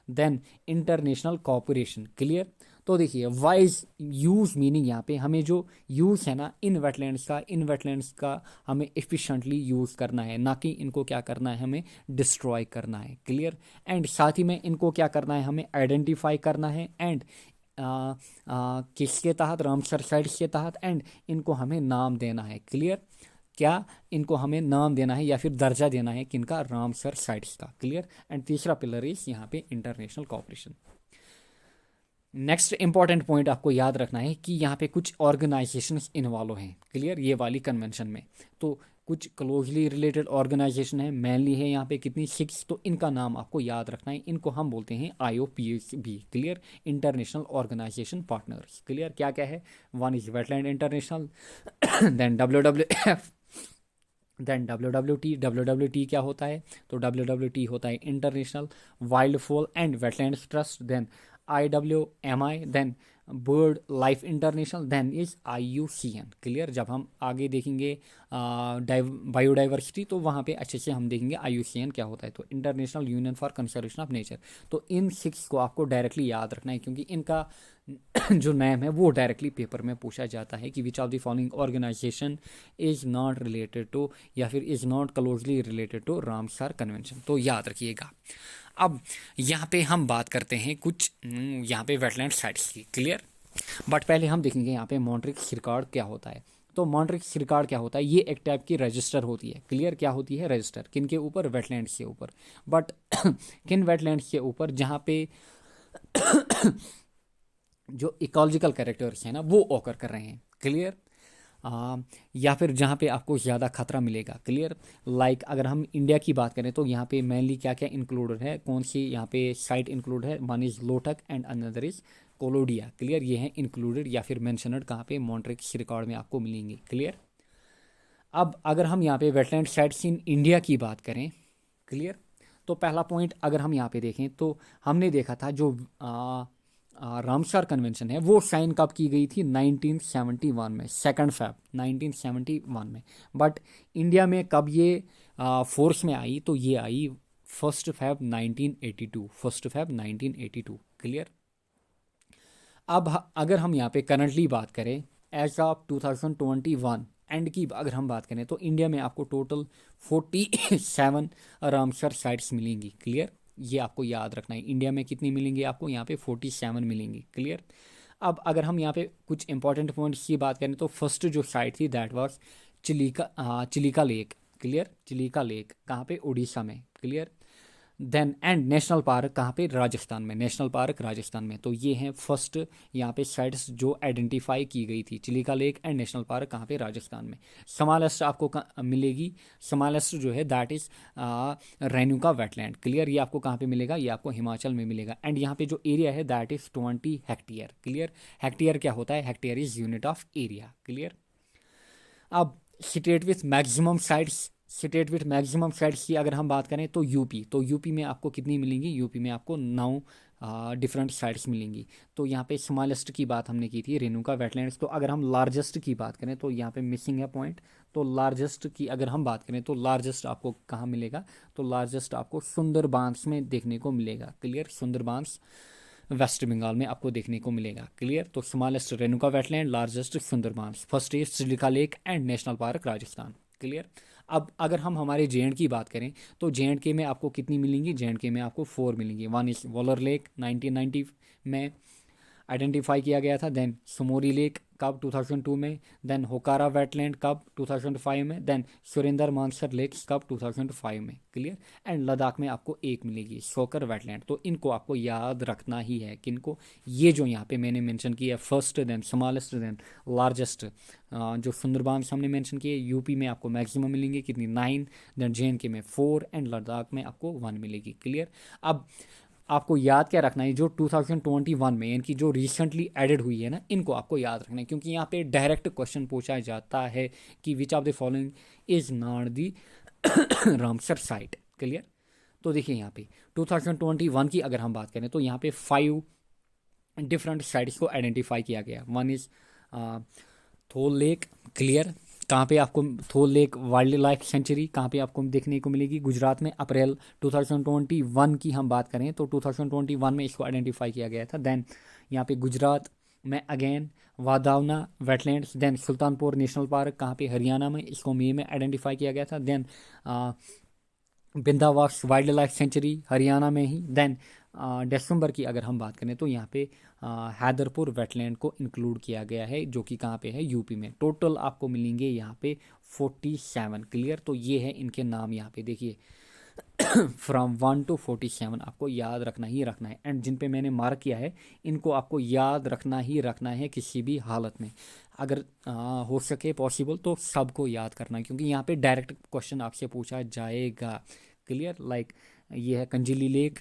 Then international cooperation. Clear. तो देखिए वाइज यूज मीनिंग यहाँ पे हमें जो यूज है ना इन वेटलैंड्स का हमें एफिशिएंटली यूज करना है, ना कि इनको क्या करना है, हमें डिस्ट्रॉय करना है। क्लियर। एंड साथ ही में इनको क्या करना है, हमें आइडेंटिफाई करना है। एंड किसके तहत? रामसर साइट्स के तहत। एंड इनको हमें नाम देना है। क्लियर। क्या? इनको हमें नाम देना है या फिर दर्जा देना है किनका? रामसर साइट्स का। क्लियर। एंड तीसरा पिलर इज यहाँ पे international cooperation. Next important point आपको याद रखना है कि यहाँ पे कुछ ऑर्गेनाइजेशंस इन्वॉल्व हैं। क्लियर। ये वाली कन्वेंशन में तो कुछ क्लोजली रिलेटेड ऑर्गेनाइजेशन है, मेनली है यहाँ पे कितनी? 6। तो इनका नाम आपको याद रखना है, इनको हम बोलते हैं IOPSB। Clear. International Organization Partners. Clear. क्या क्या है? One is Wetland International, then WWF, then WWT क्या होता है? तो WWT होता है International Wildfowl and Wetlands Trust. Then IWMI, then BirdLife International, then is IUCN। Clear. जब हम आगे देखेंगे बायोडाइवर्सिटी तो वहाँ पे अच्छे से हम देखेंगे IUCN क्या होता है। तो international union for conservation of nature. तो इन 6 को आपको डायरेक्टली याद रखना है, क्योंकि इनका जो नेम है वो डायरेक्टली पेपर में पूछा जाता है कि which of the following organization is not related to या फिर is not closely related to Ramsar Convention. तो याद रखिएगा। अब यहाँ पे हम बात करते हैं कुछ यहाँ पे वेटलैंड साइट्स की। क्लियर। बट पहले हम देखेंगे यहाँ पे मॉन्ट्रिक्स रिकॉर्ड क्या होता है। तो मॉन्ट्रिक्स रिकॉर्ड क्या होता है? ये एक टाइप की रजिस्टर होती है। क्लियर। क्या होती है? रजिस्टर। किन के ऊपर? वेटलैंड्स के ऊपर। बट किन वेटलैंड्स के ऊपर? जहाँ पे जो इकोलॉजिकल कैरेक्टर्स हैं ना वो ऑकर कर रहे हैं। क्लियर। या फिर जहाँ पे आपको ज़्यादा खतरा मिलेगा। क्लियर। लाइक अगर हम इंडिया की बात करें तो यहाँ पे मेनली क्या क्या इंक्लूडेड है, कौन सी यहाँ पे साइट इंक्लूड है? One is Loktak and another is Keoladeo. Clear. ये हैं इंक्लूडेड या फिर मेंशनड कहाँ पे? मॉन्ट्रिक्स रिकॉर्ड में आपको मिलेंगे। क्लियर। अब अगर हम यहाँ पे वेटलैंड साइट्स इन इंडिया की बात करें। क्लियर। तो पहला पॉइंट अगर हम यहाँ पे देखें तो हमने देखा था जो रामसर कन्वेंशन है वो साइन कब की गई थी? 1971 में, 2 फेब 1971 में। बट इंडिया में कब ये फोर्स में आई? तो ये आई 1 फेब 1982। 1 फेब 1982। क्लियर। अब अगर हम यहाँ पे करंटली बात करें एज ऑफ 2021 एंड की अगर हम बात करें तो इंडिया में आपको टोटल 47 रामसर साइट्स मिलेंगी। क्लियर। ये आपको याद रखना है, इंडिया में कितनी मिलेंगी आपको? यहाँ पे 47 मिलेंगी। क्लियर। अब अगर हम यहाँ पे कुछ इंपॉर्टेंट पॉइंट्स की बात करें तो फर्स्ट जो साइट थी that was Chilika Lake. Clear. Chilika Lake कहाँ पे? उड़ीसा में। Clear. Then and national park कहाँ पे? राजस्थान में। नेशनल पार्क राजस्थान में। तो ये हैं फर्स्ट यहाँ पे साइट्स जो आइडेंटिफाई की गई थी, Chilika lake and national park कहाँ पे? राजस्थान में। समालस्ट आपको मिलेगी, समालस्ट जो है that is Renuka wetland. Clear. ये आपको कहाँ पे मिलेगा? ये आपको हिमाचल में मिलेगा। एंड यहाँ पे जो एरिया है that is 20 hectare. Clear. Hectare क्या होता है? Hectare is unit of area. Clear. अब state with maximum sites, state with maximum sites की अगर हम बात करें तो यूपी में आपको कितनी मिलेंगी? यूपी में आपको 9 डिफरेंट साइट्स मिलेंगी। तो यहाँ पे स्मॉलेस्ट की बात हमने की थी रेणुका वेटलैंड्स। तो अगर हम लार्जेस्ट की बात करें तो यहाँ पे मिसिंग है पॉइंट। तो लार्जेस्ट की अगर हम बात करें तो लार्जेस्ट आपको कहाँ मिलेगा? तो लार्जेस्ट आपको सुंदरबांस में देखने को मिलेगा। क्लियर। सुंदरबांस वेस्ट बंगाल में आपको देखने को मिलेगा। क्लियर। तो smallest Renuka wetland, largest Sundarbans, first is Chilika lake and national park Rajasthan. Clear. अब अगर हम हमारे जे की बात करें तो जे में आपको कितनी मिलेंगी, जे में आपको 4 मिलेंगी। वन इज वॉलर लेक 1990 में आइडेंटिफाई किया गया था। देन सुमोरी लेक कब 2002 में। देन होकारा वेटलैंड कब 2005 में। देन सुरेंद्र मानसर लेक्स कब 2005 में। क्लियर। एंड लद्दाख में आपको एक मिलेगी शोकर वेटलैंड। तो इनको आपको याद रखना ही है। किनको, ये जो यहाँ पे मैंने मेंशन किया first, then smallest, then largest, जो सुंदरबान हमने मेंशन किए। यूपी में आपको मैक्सिमम मिलेंगे कितनी, 9। देन जे में 4 एंड लद्दाख में आपको 1 मिलेगी। क्लियर। अब आपको याद क्या रखना है, जो 2021 में इनकी जो रिसेंटली एडेड हुई है ना, इनको आपको याद रखना है, क्योंकि यहाँ पे डायरेक्ट क्वेश्चन पूछा जाता है कि which of the following is not the Ramsar site. Clear. तो देखिए यहाँ पे 2021 की अगर हम बात करें तो यहाँ पे 5 डिफरेंट साइट्स को आइडेंटिफाई किया गया। One is Thol lake. Clear. कहाँ पे आपको थोल लेक वाइल्ड लाइफ सेंचुरी कहाँ पे आपको देखने को मिलेगी, गुजरात में। अप्रैल 2021 की हम बात करें तो 2021 में इसको आइडेंटिफाई किया गया था। देन यहाँ पे गुजरात में again Wadhvana wetlands. Then Sultanpur national park कहाँ पे, हरियाणा में, इसको मई में आइडेंटिफाई किया गया था। Then Bhindawas wildlife sanctuary Haryana में ही। देन दिसंबर की अगर हम बात करें तो यहाँ पे हैदरपुर वेटलैंड को इंक्लूड किया गया है, जो कि कहाँ पे है, यूपी में। टोटल आपको मिलेंगे यहाँ पे 47। क्लियर। तो ये है इनके नाम यहाँ पे देखिए फ्रॉम 1 to 47 आपको याद रखना ही रखना है। एंड जिन पे मैंने मार्क किया है इनको आपको याद रखना ही रखना है किसी भी हालत में। अगर हो सके पॉसिबल तो सबको याद करना है, क्योंकि यहाँ पे डायरेक्ट क्वेश्चन आपसे पूछा जाएगा। क्लियर। लाइक ये है कंजिली लेक।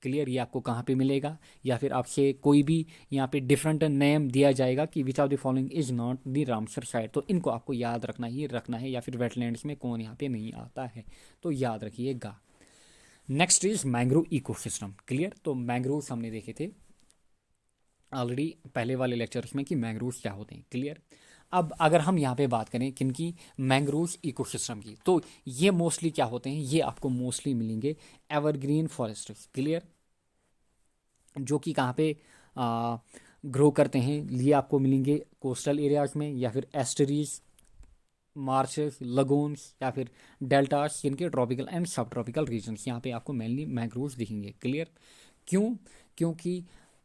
क्लियर। ये आपको कहाँ पे मिलेगा, या फिर आपसे कोई भी यहाँ पे डिफरेंट नेम दिया जाएगा कि which of the following is not the Ramsar site. तो इनको आपको याद रखना ही रखना है। या फिर वेटलैंड्स में कौन यहाँ पे नहीं आता है, तो याद रखिएगा। Next is mangrove ecosystem. Clear. तो मैंग्रोव हमने देखे थे ऑलरेडी पहले वाले लेक्चर्स में कि मैंग्रोव क्या होते हैं। क्लियर। अब अगर हम यहाँ पे बात करें किनकी, मैंग्रोव इकोसिस्टम की, तो ये मोस्टली क्या होते हैं, ये आपको मोस्टली मिलेंगे एवरग्रीन फॉरेस्ट। क्लियर। जो कि कहाँ पे ग्रो करते हैं, ये आपको मिलेंगे कोस्टल एरियाज में, या फिर एस्टरीज, मार्शेस, लगोन्स, या फिर डेल्टास, जिनके ट्रॉपिकल एंड सब ट्रॉपिकल रीजन्स। यहाँ पे आपको मेनली मैंग्रोव्स दिखेंगे। क्लियर। क्यों, क्योंकि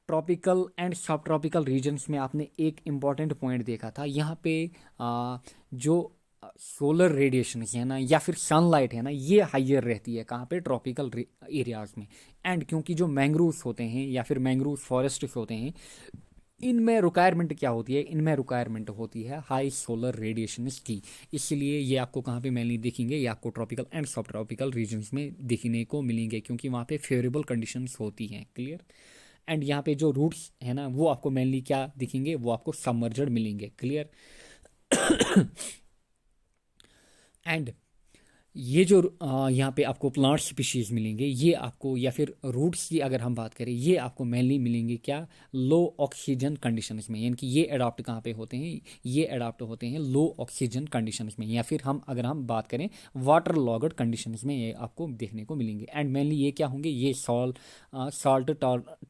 ट्रॉपिकल एंड सब ट्रॉपिकल रीजन्स में आपने एक इम्पॉर्टेंट पॉइंट देखा था, यहाँ पे जो सोलर रेडिएशन है ना, या फिर सनलाइट है ना, ये हाइयर रहती है कहाँ पे, ट्रॉपिकल एरियाज में। एंड क्योंकि जो मैंग्रोव्स होते हैं या फिर मैंग्रोव फॉरेस्ट्स होते हैं, इनमें रिक्वायरमेंट क्या होती है, इनमें रिक्वायरमेंट होती है हाई सोलर रेडिएशन की। इसलिए ये आपको कहाँ पे मेनली दिखेंगे, ये आपको ट्रॉपिकल एंड सब ट्रॉपिकल रीजन्स में दिखने को मिलेंगे, क्योंकि वहाँ पे फेवरेबल कंडीशंस होती हैं। क्लियर। एंड यहाँ पे जो रूट्स है ना, वो आपको मेनली क्या दिखेंगे, वो आपको सबमर्जड मिलेंगे। क्लियर। एंड ये जो यहाँ पे आपको प्लांट स्पीशीज़ मिलेंगे, ये आपको, या फिर रूट्स की अगर हम बात करें, ये आपको मेनली मिलेंगे क्या, लो ऑक्सीजन कंडीशंस में। यानी कि ये अडॉप्ट कहाँ पे होते हैं, ये अडॉप्ट होते हैं लो ऑक्सीजन कंडीशंस में, या फिर अगर हम बात करें वाटर लॉग्ड कंडीशंस में, ये आपको देखने को मिलेंगे। एंड मेनली ये क्या होंगे, ये सॉल्ट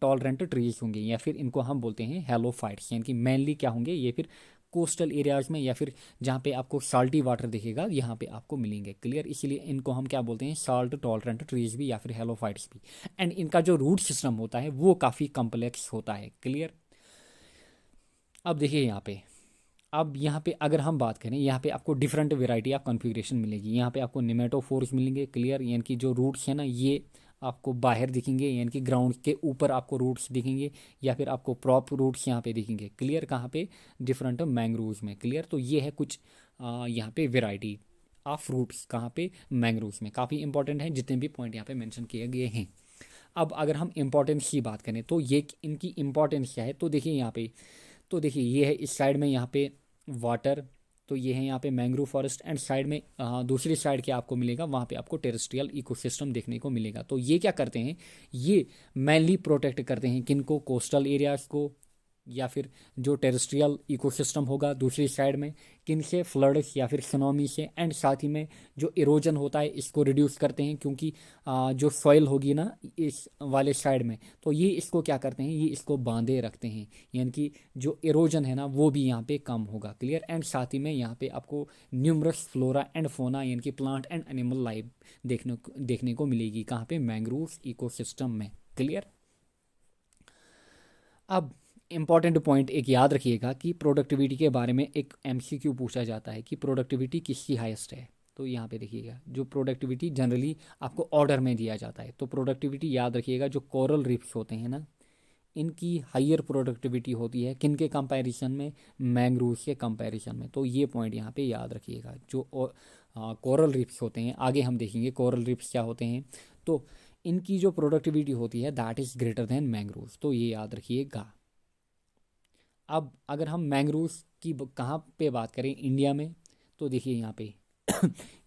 टॉलरेंट ट्रीज होंगे, या फिर इनको हम बोलते हैं हेलोफाइट्स। यानी कि मेनली क्या होंगे, ये फिर कोस्टल एरियाज में, या फिर जहाँ पे आपको साल्टी वाटर दिखेगा, यहाँ पे आपको मिलेंगे। क्लियर। इसीलिए इनको हम क्या बोलते हैं, साल्ट टॉलरेंट ट्रीज भी, या फिर हेलोफाइट्स भी। एंड इनका जो रूट सिस्टम होता है वो काफ़ी कॉम्प्लेक्स होता है। क्लियर। अब देखिए यहाँ पे अगर हम बात करें, यहाँ पे आपको डिफरेंट वेराइटी ऑफ कॉन्फ़िगरेशन मिलेगी। यहाँ पे आपको निमेटोफोर्स मिलेंगे। क्लियर। यानी कि जो रूट्स हैं ना, ये आपको बाहर दिखेंगे, यानी कि ग्राउंड के ऊपर आपको रूट्स दिखेंगे, या फिर आपको प्रॉप रूट्स यहाँ पे दिखेंगे। क्लियर। कहाँ पे, डिफरेंट मैंग्रोव्स में। क्लियर। तो ये है कुछ यहाँ पे वेराइटी ऑफ रूट्स कहाँ पे, मैंग्रोव्स में। काफ़ी इंपॉर्टेंट है जितने भी पॉइंट यहाँ पे मेंशन किए गए हैं। अब अगर हम इम्पोर्टेंस की बात करें तो ये इनकी इम्पोर्टेंस क्या है, तो देखिए यहाँ पे, तो देखिए ये है इस साइड में यहाँ पे वाटर, तो ये है यहाँ पे मैंग्रोव फॉरेस्ट। एंड साइड में दूसरी साइड क्या आपको मिलेगा, वहाँ पे आपको टेरेस्ट्रियल इकोसिस्टम देखने को मिलेगा। तो ये क्या करते हैं, ये मेनली प्रोटेक्ट करते हैं किनको, कोस्टल एरियाज को, या फिर जो टेरेस्ट्रियल इकोसिस्टम होगा दूसरी साइड में, किन से, फ्लड्स या फिर सुनामी से। एंड साथ ही में जो इरोजन होता है इसको रिड्यूस करते हैं, क्योंकि जो सॉइल होगी ना इस वाले साइड में, तो ये इसको क्या करते हैं, ये इसको बांधे रखते हैं, यानी कि जो इरोजन है ना वो भी यहाँ पे कम होगा। क्लियर। एंड साथ ही में यहाँ पे आपको न्यूमरस फ्लोरा एंड फोना यानी कि प्लांट एंड एनिमल लाइफ देखने को मिलेगी। कहाँ पे? मैंग्रोव इकोसिस्टम में। क्लियर। अब इम्पॉर्टेंट पॉइंट एक याद रखिएगा कि प्रोडक्टिविटी के बारे में एक एमसीक्यू पूछा जाता है कि प्रोडक्टिविटी किसकी हाईएस्ट है। तो यहाँ पे देखिएगा, जो प्रोडक्टिविटी जनरली आपको ऑर्डर में दिया जाता है, तो प्रोडक्टिविटी याद रखिएगा जो कोरल रीफ्स होते हैं ना, इनकी हायर प्रोडक्टिविटी होती है किन के कंपैरिजन में? मैंग्रोव्स के कंपैरिजन में। तो ये पॉइंट यहाँ पे याद रखिएगा। जो कोरल रीफ्स होते हैं, आगे हम देखेंगे कोरल रीफ्स क्या होते हैं, तो इनकी जो प्रोडक्टिविटी होती है that is greater than mangroves. तो ये याद रखिएगा। अब अगर हम मैंग्रोव्स की कहाँ पे बात करें इंडिया में, तो देखिए यहाँ पे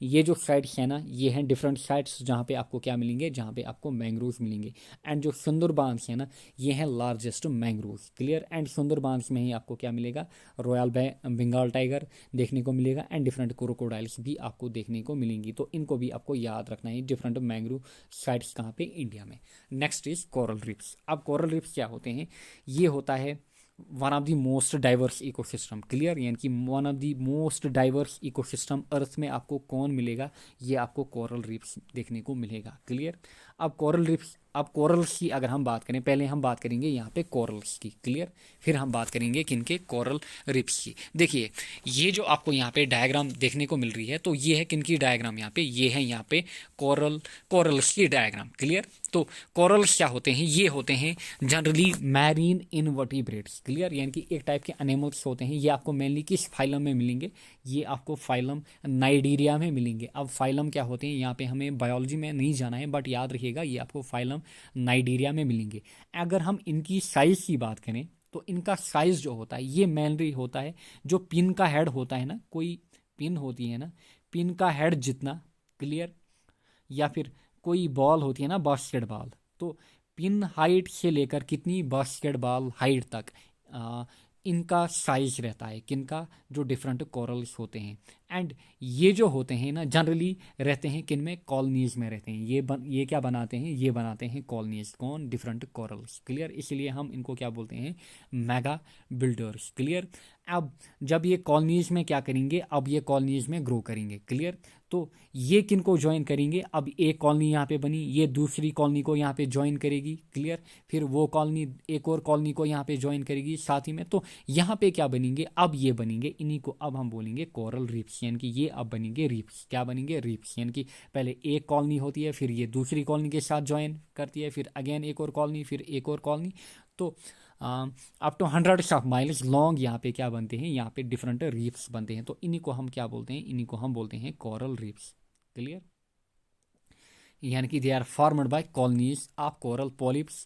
ये जो साइट्स हैं ना, ये हैं डिफरेंट साइट्स जहाँ पे आपको क्या मिलेंगे, जहाँ पे आपको मैंग्रोव्स मिलेंगे। एंड जो सुंदरबांस है ना, ये हैं largest mangroves. Clear. And Sundarbans में ही आपको क्या मिलेगा, रॉयल बंगाल टाइगर देखने को मिलेगा एंड डिफरेंट क्रोकोडाइल्स भी आपको देखने को मिलेंगी। तो इनको भी आपको याद रखना है, डिफरेंट मैंग्रोव साइट्स कहाँ पे? इंडिया में। Next is coral reefs. अब कोरल रीफ्स क्या होते हैं? ये होता है one of the most diverse ecosystem. क्लियर। यानी कि one of the most diverse ecosystem earth में आपको कौन मिलेगा, ये आपको कोरल रीफ्स देखने को मिलेगा। क्लियर। अब कोरल रीफ्स, अब कोरल्स की अगर हम बात करें, पहले हम बात करेंगे यहाँ पे कोरल्स की। क्लियर। फिर हम बात करेंगे किनके? कोरल रीफ्स की। देखिए ये जो आपको यहाँ पे डायग्राम देखने को मिल रही है, तो ये है किनकी डायग्राम? यहाँ पे ये है यहाँ पे कोरल्स की डायग्राम। क्लियर। तो कोरल्स क्या होते हैं? ये होते हैं जनरली मैरीन इनवर्टिब्रेट्स। क्लियर। यानी कि एक टाइप के एनिमल्स होते हैं। ये आपको मेनली किस फाइलम में मिलेंगे? ये आपको फाइलम नाइडीरिया में मिलेंगे। अब फाइलम क्या होते हैं, यहाँ पे हमें बायोलॉजी में नहीं जाना है, बट याद रखिएगा ये आपको फाइलम नाइडीरिया में मिलेंगे। अगर हम इनकी साइज की बात करें, तो इनका साइज जो होता है ये मेनली होता है जो पिन का हेड होता है ना, कोई पिन होती है ना, पिन का हेड जितना। क्लियर। या फिर कोई बॉल होती है ना, बास्केटबॉल, तो पिन हाइट से लेकर कितनी बास्केटबॉल हाइट तक इनका साइज रहता है। किनका? जो डिफरेंट कोरल्स होते हैं। एंड ये जो होते हैं ना जनरली रहते हैं किन में? कॉलोनीज में रहते हैं। ये क्या बनाते हैं? ये बनाते हैं कॉलोनीज। कौन? Different corals. क्लियर। इसलिए हम इनको क्या बोलते हैं? Mega builders. क्लियर। अब जब ये कॉलोनीज में क्या करेंगे, अब ये कॉलोनीज में ग्रो करेंगे। क्लियर। तो ये किन को ज्वाइन करेंगे? अब एक कॉलोनी यहाँ पे बनी, ये दूसरी कॉलोनी को यहाँ पे ज्वाइन करेगी। क्लियर। फिर वो कॉलोनी एक और कॉलोनी को यहाँ पे ज्वाइन करेगी साथ ही में। तो यहाँ पे क्या बनेंगे? अब ये बनेंगे, इन्हीं को अब हम बोलेंगे कोरल रीफ्स। यानी कि ये अब बनेंगे रीफ्स। क्या बनेंगे? रीफ्स। यानी कि पहले एक कॉलोनी होती है, फिर ये दूसरी कॉलोनी के साथ ज्वाइन करती है, फिर अगेन एक और कॉलोनी, फिर एक और कॉलोनी। तो up to hundreds of miles long यहाँ पे क्या बनते हैं? यहाँ पे डिफरेंट रीफ्स बनते हैं। तो इन्हीं को हम क्या बोलते हैं? इन्हीं को हम बोलते हैं कोरल रीफ्स। क्लियर। यानी कि they are formed by colonies of coral polyps.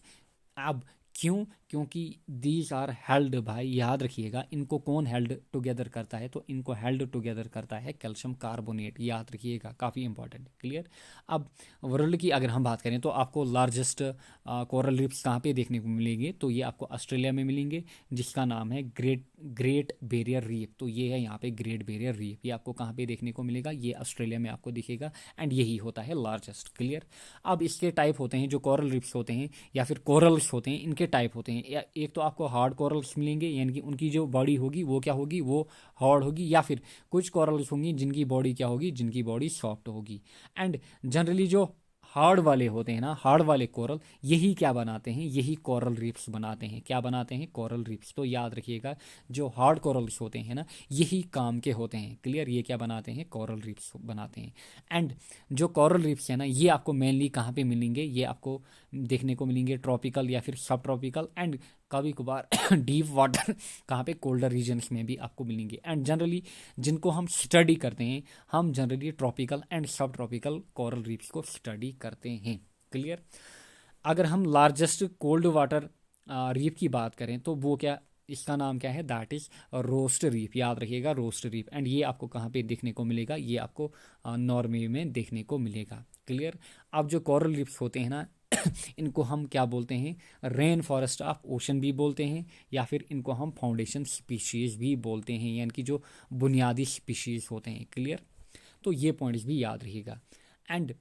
अब क्यों? क्योंकि दीज आर हेल्ड बाय, याद रखिएगा इनको कौन हेल्ड टुगेदर करता है? तो इनको हेल्ड टुगेदर करता है कैल्शियम कार्बोनेट। याद रखिएगा, काफ़ी इंपॉर्टेंट। क्लियर। अब वर्ल्ड की अगर हम बात करें तो आपको लार्जेस्ट कोरल रीफ्स कहाँ पे देखने को मिलेंगे? तो ये आपको ऑस्ट्रेलिया में मिलेंगे, जिसका नाम है ग्रेट बैरियर रीफ। तो ये है यहाँ पे ग्रेट बैरियर रीफ। ये आपको कहाँ पे देखने को मिलेगा? ये ऑस्ट्रेलिया में आपको दिखेगा एंड यही होता है लार्जेस्ट। क्लियर। अब इसके टाइप होते हैं, जो कोरल रीफ्स होते हैं या फिर कोरल्स होते हैं, इनके टाइप होते हैं। एक तो आपको हार्ड कोरल्स मिलेंगे, यानी कि उनकी जो बॉडी होगी वो क्या होगी? वो हार्ड होगी। या फिर कुछ कोरल्स होंगी जिनकी बॉडी क्या होगी? जिनकी बॉडी सॉफ्ट होगी। एंड जनरली जो हार्ड वाले होते हैं ना, हार्ड वाले कोरल, यही क्या बनाते हैं? यही कोरल रीफ्स बनाते हैं। क्या बनाते हैं? Coral reefs. तो याद रखिएगा जो हार्ड कोरल्स होते हैं ना, यही काम के होते हैं। क्लियर। ये क्या बनाते हैं? कोरल रीफ्स बनाते हैं। एंड जो कोरल रीफ्स है ना, ये आपको मेनली कहाँ पे मिलेंगे? ये आपको देखने को मिलेंगे ट्रॉपिकल या फिर सब ट्रॉपिकल एंड कभी कभार डीप वाटर कहाँ पे? कोल्डर रीजन्स में भी आपको मिलेंगे। एंड जनरली जिनको हम स्टडी करते हैं, हम जनरली ट्रॉपिकल एंड सब ट्रॉपिकल कोरल रीफ्स को स्टडी करते हैं। क्लियर। अगर हम लार्जेस्ट कोल्ड वाटर रीफ की बात करें तो वो क्या, इसका नाम क्या है? That is roast reef. याद रखिएगा, रोस्ट रीफ। एंड ये आपको कहाँ पे देखने को मिलेगा? ये आपको नॉर्वे में देखने को मिलेगा। क्लियर। अब जो कोरल रीफ्स होते हैं ना इनको हम क्या बोलते हैं, रेन फॉरेस्ट ऑफ ओशन भी बोलते हैं, या फिर इनको हम फाउंडेशन स्पीशीज़ भी बोलते हैं, यानी कि जो बुनियादी स्पीशीज़ होते हैं। क्लियर, तो ये पॉइंट्स भी याद रखिएगा। एंड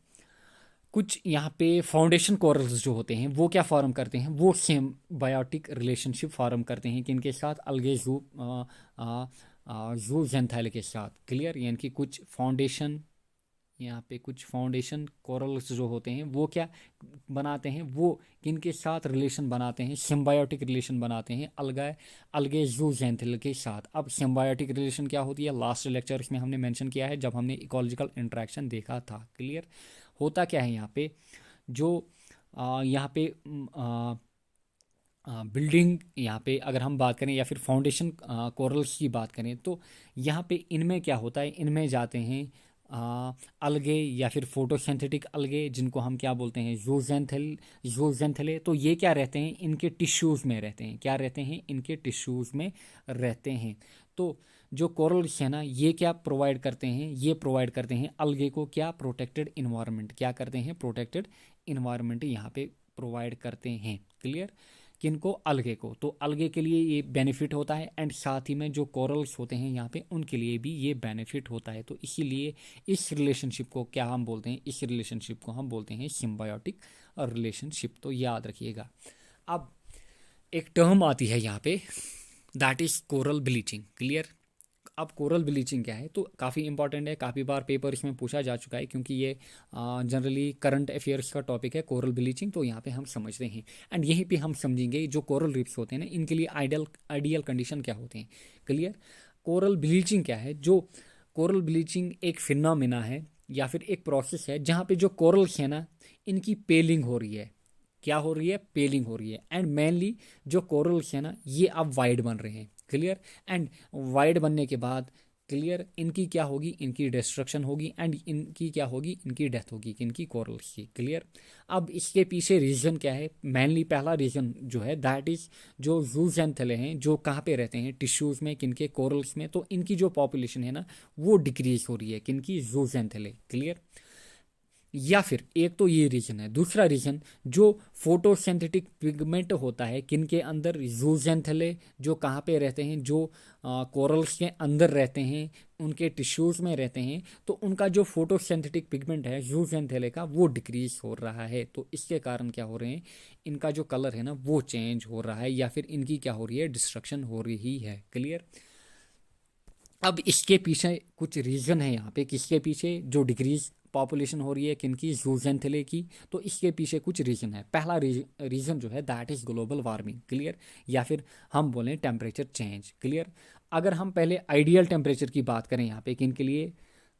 कुछ यहाँ पे फाउंडेशन कोरल्स जो होते हैं वो क्या फॉर्म करते हैं, वो सिम्बायोटिक रिलेशनशिप फॉर्म करते हैं किनके साथ, अलगे ज़ूज़ेंथाइल के साथ। क्लियर, यानी कि कुछ फाउंडेशन, यहाँ पे कुछ फाउंडेशन कोरल्स जो होते हैं वो क्या बनाते हैं, वो किनके साथ रिलेशन बनाते हैं, सिम्बायोटिक रिलेशन बनाते हैं अलगे ज़ूज़ेंथाइल के साथ। अब सिम्बायोटिक रिलेशन क्या होती है, लास्ट लेक्चर में हमने मेंशन किया है जब हमने इकोलॉजिकल इंटरेक्शन देखा था। क्लियर, होता क्या है यहाँ पे, जो यहाँ पे बिल्डिंग, यहाँ पे अगर हम बात करें या फिर फाउंडेशन कोरल्स की बात करें, तो यहाँ पे इनमें क्या होता है, इनमें जाते हैं अलगे या फिर फोटोसिंथेटिक अलगे, जिनको हम क्या बोलते हैं, ज़ूज़ेंथेले। तो ये क्या रहते हैं, इनके टिश्यूज़ में रहते हैं। क्या रहते हैं, इनके टिश्यूज़ में रहते हैं। तो जो कोरल्स है ना, ये क्या प्रोवाइड करते हैं, ये प्रोवाइड करते हैं अलगे को क्या, प्रोटेक्टेड इन्वायरमेंट। क्या करते हैं, प्रोटेक्टेड इन्वायरमेंट यहाँ पे प्रोवाइड करते हैं। क्लियर, किनको, अलगे को। तो अलगे के लिए ये बेनिफिट होता है, एंड साथ ही में जो कोरल्स होते हैं यहाँ पे उनके लिए भी ये बेनिफिट होता है। तो इसीलिए इस रिलेशनशिप को क्या हम बोलते हैं, इस रिलेशनशिप को हम बोलते हैं सिम्बायोटिक रिलेशनशिप। तो याद रखिएगा। अब एक टर्म आती है यहाँ पे, that is coral bleaching. Clear, अब कोरल ब्लीचिंग क्या है, तो काफ़ी इंपॉर्टेंट है, काफ़ी बार पेपर इसमें पूछा जा चुका है, क्योंकि ये जनरली करंट अफेयर्स का टॉपिक है कोरल ब्लीचिंग। तो यहाँ पे हम समझते हैं, एंड यहीं पे हम समझेंगे जो कोरल रीफ्स होते हैं ना, इनके लिए आइडियल कंडीशन क्या होते हैं। क्लियर, कोरल ब्लीचिंग क्या है, जो कोरल ब्लीचिंग एक फिनोमेना है या फिर एक प्रोसेस है जहाँ पे जो कोरल्स है ना, इनकी पेलिंग हो रही है। क्या हो रही है, पेलिंग हो रही है। एंड मेनली जो कोरल्स है ना, ये अब वाइड बन रहे हैं। क्लियर, एंड वाइड बनने के बाद, क्लियर, इनकी क्या होगी, इनकी डिस्ट्रक्शन होगी, एंड इनकी क्या होगी, इनकी डेथ होगी, किनकी, कोरल्स की। क्लियर, अब इसके पीछे रीज़न क्या है, मेनली पहला रीज़न जो है दैट इज़ जो ज़ूज़ेंथेले हैं, जो कहाँ पे रहते हैं, टिश्यूज़ में, किनके, कोरल्स में। तो इनकी जो पॉपुलेशन है ना, वो डिक्रीज हो रही है, किनकी, ज़ूज़ेंथेले। क्लियर, या फिर एक तो ये रीजन है। दूसरा रीजन, जो फोटोसिंथेटिक पिगमेंट होता है किनके अंदर, ज़ूज़ेंथेले, जो कहाँ पे रहते हैं, जो कोरल्स के अंदर रहते हैं, उनके टिश्यूज़ में रहते हैं। तो उनका जो फोटोसिंथेटिक पिगमेंट है ज़ूज़ेंथेले का, वो डिक्रीज हो रहा है। तो इसके कारण क्या हो रहे हैं, इनका जो कलर है ना वो चेंज हो रहा है, या फिर इनकी क्या हो रही है, डिस्ट्रक्शन हो रही है। क्लियर, अब इसके पीछे कुछ रीज़न है यहाँ पे, किसके पीछे, जो डिक्रीज पॉपुलेशन हो रही है किनकी, ज़ूज़ेंथेले की। तो इसके पीछे कुछ रीज़न है। पहला रीज़न जो है that is global warming. Clear, या फिर हम बोलें टेम्परेचर चेंज। क्लियर, अगर हम पहले आइडियल टेम्परेचर की बात करें यहाँ पे, किन के लिए,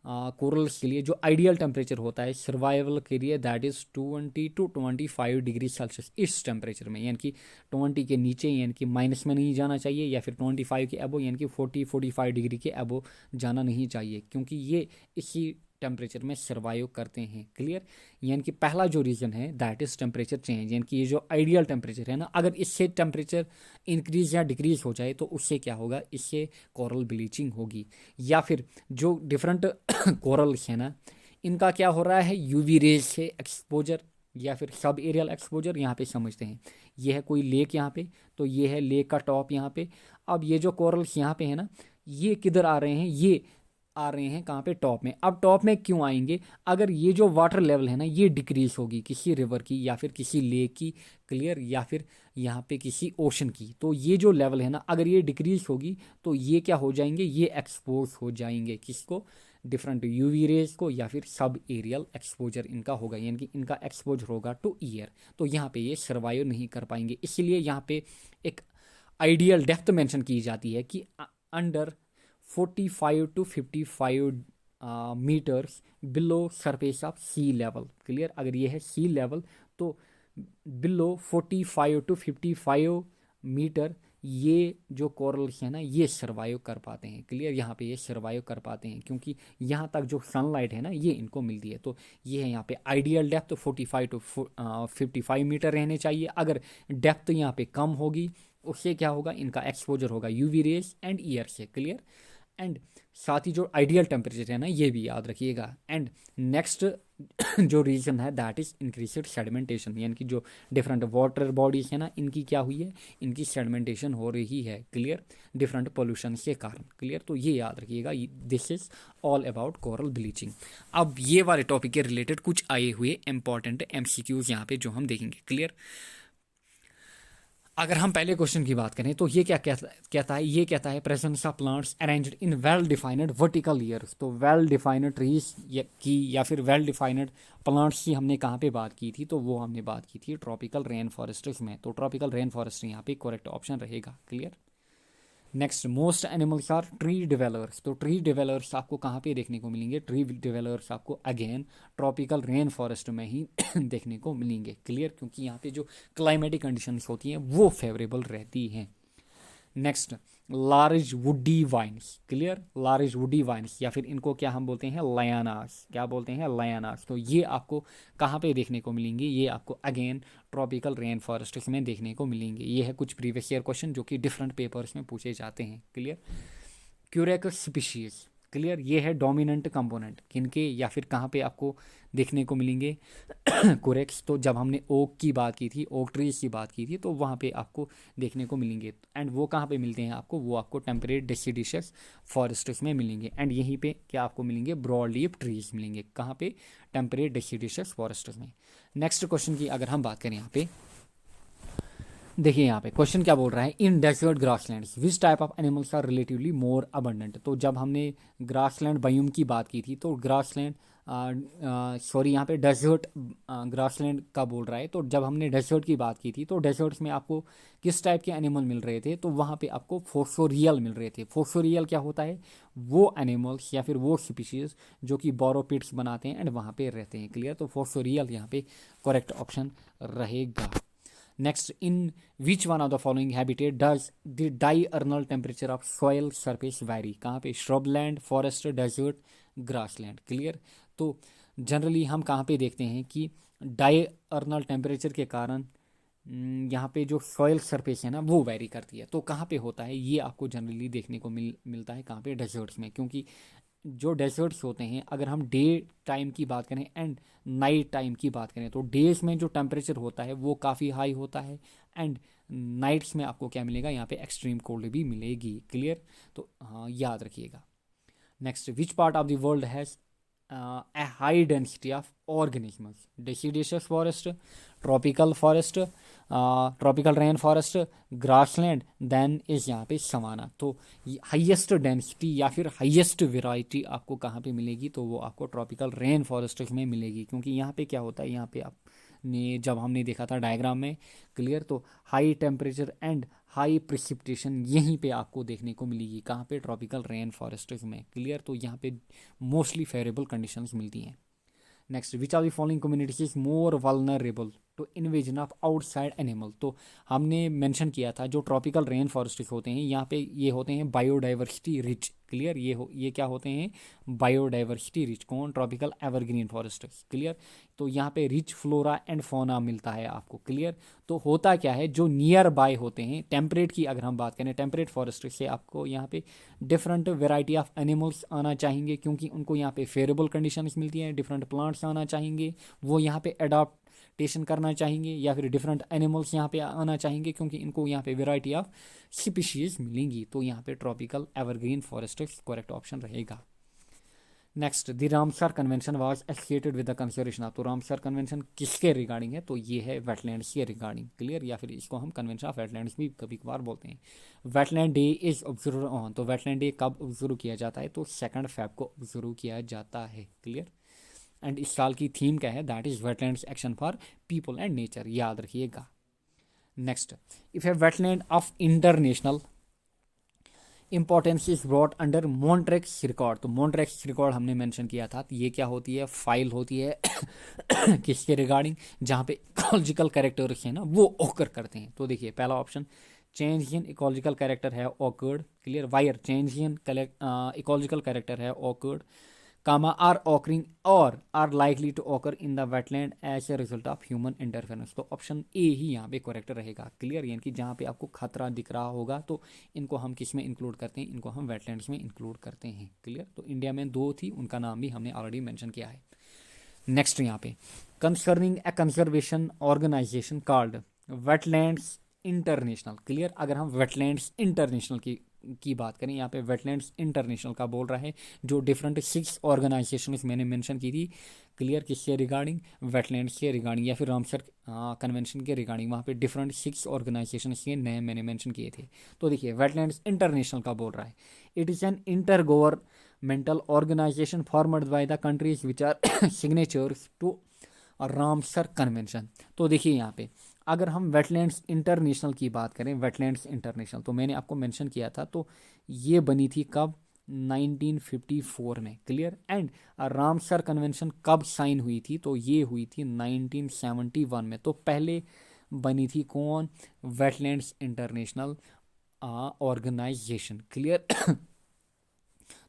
कोरल्स के लिए जो आइडियल टेम्परेचर होता है सर्वाइवल के लिए, that is 20 to 25 degree Celsius. इस टेम्परेचर में, यानी कि 20 के नीचे, यानी कि माइनस में नहीं जाना चाहिए, या फिर 25 के अबो, यानी कि 40-45 डिग्री के अबो जाना नहीं चाहिए, क्योंकि ये इसी टेम्परेचर में सर्वाइव करते हैं। क्लियर, यानी कि पहला जो रीज़न है दैट इज़ टेम्परेचर चेंज, यानी कि ये जो आइडियल टेम्परेचर है ना, अगर इससे टेम्परेचर इंक्रीज या डिक्रीज हो जाए तो उससे क्या होगा, इससे कोरल ब्लीचिंग होगी। या फिर जो डिफरेंट कोरल्स है ना, इनका क्या हो रहा है, यूवी रेज से एक्सपोजर या फिर सब एरियल एक्सपोजर। यहाँ पे समझते हैं, ये है कोई लेक यहाँ पे, तो ये है लेक का टॉप यहाँ पे। अब ये जो कोरल्स यहाँ पे है ना, ये किधर आ रहे हैं, ये आ रहे हैं कहाँ पे, टॉप में। अब टॉप में क्यों आएंगे, अगर ये जो वाटर लेवल है ना ये डिक्रीज होगी किसी रिवर की या फिर किसी लेक की। क्लियर, या फिर यहाँ पे किसी ओशन की। तो ये जो लेवल है ना, अगर ये डिक्रीज होगी तो ये क्या हो जाएंगे, ये एक्सपोज हो जाएंगे, किसको, डिफरेंट यूवी रेज को, या फिर सब एरियल एक्सपोजर इनका होगा, यानी कि इनका एक्सपोजर होगा टू ईयर। तो यहाँ पे ये सर्वाइव नहीं कर पाएंगे। इसलिए यहाँ पे एक आइडियल डेप्थ मेंशन की जाती है कि under 45 to 55 metres below surface of sea level. Clear, अगर ये है सी लेवल तो बिलो 45 to 55 मीटर ये जो कोरल्स हैं ना ये सर्वाइव कर पाते हैं। क्लियर, यहाँ पे ये सर्वाइव कर पाते हैं क्योंकि यहाँ तक जो सनलाइट है ना ये इनको मिलती है। तो ये है यहाँ पे आइडियल डेप्थ 45 to 55 मीटर रहने चाहिए। अगर डेप्थ यहाँ पे कम होगी उससे क्या होगा, इनका एक्सपोजर होगा यूवी रेज एंड ईयर से। क्लियर, एंड साथ ही जो आइडियल टेम्परेचर है ना ये भी याद रखिएगा। एंड नेक्स्ट जो रीजन है दैट इज इंक्रीज्ड सेडिमेंटेशन, यानी कि जो डिफरेंट वाटर बॉडीज है ना इनकी क्या हुई है, इनकी सेडिमेंटेशन हो रही है, क्लियर, डिफरेंट पोल्यूशन के कारण, क्लियर। तो ये याद रखिएगा, this is all about coral bleaching. अब ये वाले टॉपिक के रिलेटेड कुछ आए हुए इंपॉर्टेंट एमसीक्यूज यहाँ पे जो हम देखेंगे, क्लियर। अगर हम पहले क्वेश्चन की बात करें तो ये क्या कहता है, ये कहता है presence of plants arranged in well defined vertical years. तो वेल डिफाइंड ट्रीज की या फिर वेल डिफाइंड प्लांट्स की हमने कहाँ पे बात की थी, तो वो हमने बात की थी ट्रॉपिकल रेन फॉरेस्ट्स में। तो ट्रॉपिकल रेन फॉरेस्ट यहाँ पे करेक्ट ऑप्शन रहेगा, clear. Next, most animals are tree dwellers. तो ट्री डिवेलर्स आपको कहाँ पे देखने को मिलेंगे, ट्री डिवेलर्स आपको अगेन ट्रॉपिकल रेन फॉरेस्ट में ही देखने को मिलेंगे, क्लियर, क्योंकि यहाँ पे जो क्लाइमेटिक कंडीशंस होती हैं वो फेवरेबल रहती हैं। Next, large woody vines, clear, large woody vines या फिर इनको क्या हम बोलते हैं, लयानास, क्या बोलते हैं, लयानास। तो ये आपको कहाँ पे देखने को मिलेंगे, ये आपको अगेन ट्रॉपिकल रेन फॉरेस्ट में देखने को मिलेंगे। ये है कुछ प्रीवियस ईयर क्वेश्चन जो कि डिफरेंट पेपर्स में पूछे जाते हैं, क्लियर। क्यूरेकस स्पीशीज, क्लियर, ये है डोमिनेंट कंपोनेंट किनके या फिर कहाँ पे आपको देखने को मिलेंगे, कोरेक्स। तो जब हमने ओक की बात की थी, ओक ट्रीज की बात की थी, तो वहाँ पे आपको देखने को मिलेंगे। एंड वो कहाँ पे मिलते हैं आपको, वो आपको टेम्परेट डेसिडियस फॉरेस्ट्स में मिलेंगे। एंड यहीं पे क्या आपको मिलेंगे, ब्रॉड लीफ ट्रीज मिलेंगे, कहाँ पे, टेम्परेट डेसिडियस फॉरेस्ट्स में। नेक्स्ट क्वेश्चन की अगर हम बात करें यहाँ पे, देखिए यहाँ पे क्वेश्चन क्या बोल रहा है, in desert grasslands which type of animals are relatively more abundant. तो जब हमने ग्रासलैंड बायोम की बात की थी, तो ग्रासलैंड सॉरी यहाँ पे डेजर्ट ग्रासलैंड का बोल रहा है। तो जब हमने डेजर्ट की बात की थी, तो डेजर्ट्स में आपको किस टाइप के एनिमल मिल रहे थे, तो वहाँ पे आपको फोक्सोरियल मिल रहे थे। फोक्सोरियल क्या होता है, वो एनिमल्स या फिर वो स्पीशीज जो कि बोरोपिट्स बनाते हैं एंड वहाँ पे रहते हैं, क्लियर। तो फोक्सोरियल यहाँ पे करेक्ट ऑप्शन रहेगा। Next, in which one of the following habitat does the diurnal temperature of soil surface vary, कहाँ पे, shrubland, forest, desert, grassland, clear. तो जनरली हम कहाँ पे देखते हैं कि डायर्नल टेम्परेचर के कारण यहाँ पे जो सॉयल सरफेस है ना वो वेरी करती है। तो कहाँ पे होता है, ये आपको जनरली देखने को मिलता है कहाँ पे, डेजर्ट्स में। क्योंकि जो डेजर्ट्स होते हैं, अगर हम डे टाइम की बात करें एंड नाइट टाइम की बात करें, तो डेज में जो टेम्परेचर होता है वो काफ़ी हाई होता है एंड नाइट्स में आपको क्या मिलेगा, यहाँ पे एक्सट्रीम कोल्ड भी मिलेगी, क्लियर। तो हाँ याद रखिएगा। Next, which part of the world has a high density of organisms, deciduous forest, tropical forest, tropical rain forest, grassland, then is यहाँ पे सवाना। तो हाईएस्ट डेंसिटी या फिर हाईएस्ट वेराइटी आपको कहाँ पे मिलेगी, तो वो आपको ट्रॉपिकल रेन फॉरेस्ट में मिलेगी। क्योंकि यहाँ पे क्या होता है, यहाँ पे आपने जब हमने देखा था डायग्राम में, क्लियर, तो high temperature and high precipitation यहीं पे आपको देखने को मिलेगी, कहाँ पे, ट्रॉपिकल रेन फॉरेस्ट्स में, क्लियर। तो यहाँ पे मोस्टली फेवरेबल कंडीशंस मिलती हैं। Next, which are the following communities is more vulnerable to invasion of outside animal. तो हमने मेंशन किया था जो ट्रॉपिकल रेन फॉरेस्ट होते हैं, यहाँ पे ये होते हैं बायोडाइवर्सिटी रिच, क्लियर। ये क्या होते हैं, बायोडाइवर्सिटी रिच। कौन, ट्रॉपिकल एवरग्रीन फॉरेस्ट, क्लियर। तो यहाँ पे रिच फ्लोरा एंड फोना मिलता है आपको, क्लियर। तो होता क्या है, जो नियर बाय होते हैं, टेम्परेट की अगर हम बात करें, टेम्परेट फॉरेस्ट से आपको यहाँ पे डिफरेंट वेराइटी ऑफ एनिमल्स आना चाहेंगे, क्योंकि उनको यहाँ पे फेवरेबल कंडीशंस मिलती हैं। डिफरेंट प्लांट्स आना चाहेंगे, वो यहाँ पे अडॉप्टेशन करना चाहेंगे, या फिर डिफरेंट एनिमल्स यहाँ पे आना चाहेंगे क्योंकि इनको यहाँ पे वेराइटी ऑफ स्पीशीज मिलेंगी। तो यहाँ पे tropical evergreen forest correct option रहेगा। Next, the Ramsar convention was associated with the conservation of. तो रामसर कन्वेंशन किसके रिगार्डिंग है, तो ये है वेटलैंड्स के रिगार्डिंग, क्लियर, या फिर इसको हम कन्वेंशन ऑफ वेटलैंड्स भी कभी कभार बोलते हैं। Wetland day is observe on. तो वेटलैंड डे कब ऑब्जर्व किया जाता है, तो 2 फेब को ऑब्जर्व किया जाता है, क्लियर। एंड इस साल की थीम क्या है, that is wetlands action for people and nature, याद रखिएगा। Next, if a wetland of international importance is brought under Montreux record. तो मॉन्ट्रेक्स रिकॉर्ड हमने मेंशन किया था, तो ये क्या होती है, फाइल होती है किसके रिगार्डिंग, जहाँ पे इकोलॉजिकल कैरेक्टर्स हैं ना वो ऑकर करते हैं। तो देखिए पहला option, change in ecological character has occurred, clear. Where, change in ecological character has occurred. Comma are occurring or are likely to occur in the wetland as a result of human interference. तो option A ही यहाँ पे correct रहेगा। Clear, यानी कि जहाँ पे आपको खतरा दिख रहा होगा तो इनको हम किस में इंक्लूड करते हैं, इनको हम वेटलैंड्स में इंक्लूड करते हैं। क्लियर, तो इंडिया में 2 थी, उनका नाम भी हमने ऑलरेडी मेंशन किया है। नेक्स्ट यहाँ पे concerning a conservation organisation called wetlands international. Clear, अगर हम वेटलैंड्स इंटरनेशनल की बात करें, यहाँ पे वेटलैंड्स इंटरनेशनल का बोल रहा है, जो डिफरेंट 6 ऑर्गेनाइजेशन मैंने मेंशन की थी। क्लियर, किसके रिगार्डिंग, वेटलैंड्स के रिगार्डिंग या फिर रामसर कन्वेंशन के रिगार्डिंग, वहाँ पे डिफरेंट 6 ऑर्गेनाइजेशन के नए मैंने मेंशन किए थे। तो देखिए वेटलैंड्स इंटरनेशनल का बोल रहा है, it is an intergovernmental organization formed by the countries which are signatures to Ramsar Convention. तो देखिए यहाँ पे अगर हम वेटलैंड्स इंटरनेशनल की बात करें, वेटलैंड्स इंटरनेशनल तो मैंने आपको मेंशन किया था, तो ये बनी थी कब, 1954 में। क्लियर, एंड रामसर कन्वेंशन कब साइन हुई थी, तो ये हुई थी 1971 में। तो पहले बनी थी कौन, वेटलैंड्स इंटरनेशनल ऑर्गेनाइजेशन। क्लियर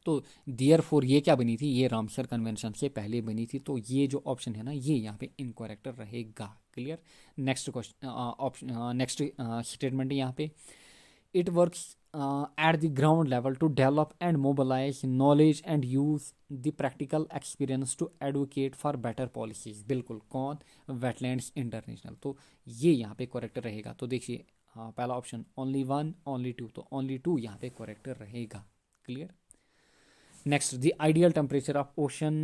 तो देयरफॉर ये क्या बनी थी, ये रामसर कन्वेंशन से पहले बनी थी। तो ये जो ऑप्शन है ना, ये यहाँ पे इनकरेक्ट रहेगा। Clear, next question, option next statement यहाँ पे, it works at the ground level to develop and mobilise knowledge and use the practical experience to advocate for better policies. बिल्कुल, कौन, वेटलैंड्स इंटरनेशनल। तो ये यहाँ पे करेक्ट रहेगा। तो देखिए पहला ऑप्शन ओनली 1 ओनली 2, तो ओनली 2 यहाँ पे करेक्ट रहेगा। Clear, next the ideal temperature of ocean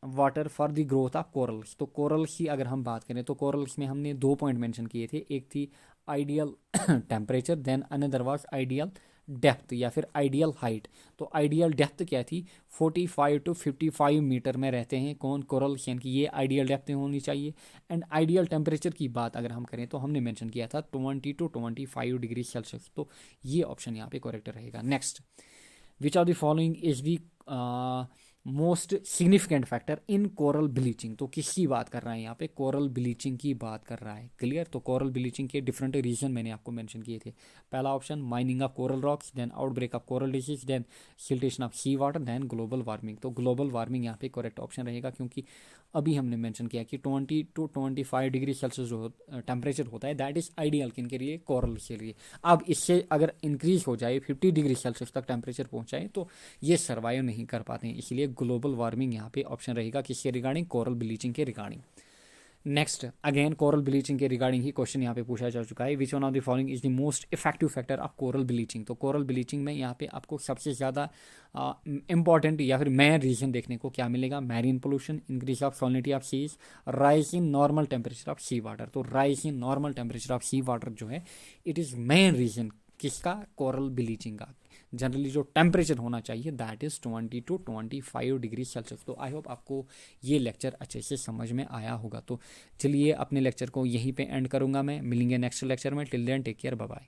water for the growth of corals. तो कोरल्स की अगर हम बात करें तो कोरल्स में हमने 2 पॉइंट मेंशन किए थे, एक थी ideal temperature, then another was ideal depth या फिर आइडियल हाइट। तो आइडियल डेप्थ क्या थी, 45 to 55 मीटर में रहते हैं कौन, कोरल्स, यानी कि ये आइडियल डेप्थ होनी चाहिए। एंड आइडियल टेम्परेचर की बात अगर हम करें तो हमने मेंशन किया था 20 to 25 डिग्री सेल्सियस। तो ये ऑप्शन यहाँ पे करेक्ट रहेगा। Next, which of the following is the most significant factor in coral bleaching. तो किसकी बात कर रहा है यहाँ पे, कोरल ब्लीचिंग की बात कर रहा है। क्लियर, तो कोरल ब्लीचिंग के डिफरेंट रीजन मैंने आपको मेंशन किए थे। पहला option mining of coral rocks, then outbreak of coral disease, then siltation of sea water, then global warming. तो ग्लोबल वार्मिंग यहाँ पे करेक्ट ऑप्शन रहेगा, क्योंकि अभी हमने मेंशन किया कि 20 to 25 डिग्री सेल्सियस जो टेम्परेचर होता है दैट इज आइडियल किन के लिए, कोरल के लिए। अब इससे अगर इंक्रीज हो जाए 50 डिग्री सेल्सियस तक टेम्परेचर पहुंचाए तो ये सर्वाइव नहीं कर पाते हैं, इसलिए ग्लोबल वार्मिंग यहाँ पे ऑप्शन रहेगा किसके रिगार्डिंग, कोरल ब्लीचिंग के regarding. Next, again coral bleaching के रिगार्डिंग ही क्वेश्चन यहाँ पे पूछा जा चुका है, विच one of the following is the most effective factor of coral bleaching. तो कोरल ब्लीचिंग में यहाँ पे आपको सबसे ज़्यादा इंपॉर्टेंट या फिर मेन रीजन देखने को क्या मिलेगा, marine pollution, increase of salinity of seas, rise in normal temperature of sea water. तो rise in normal temperature of sea water जो है इट इज़ मेन रीजन किसका, कोरल ब्लीचिंग का। जनरली जो टेम्परेचर होना चाहिए that is 20 to 25 degree Celsius. तो I hope आपको ये लेक्चर अच्छे से समझ में आया होगा। तो चलिए अपने लेक्चर को यहीं पे एंड करूँगा मैं, मिलेंगे नेक्स्ट लेक्चर में। Till then take care, bye bye.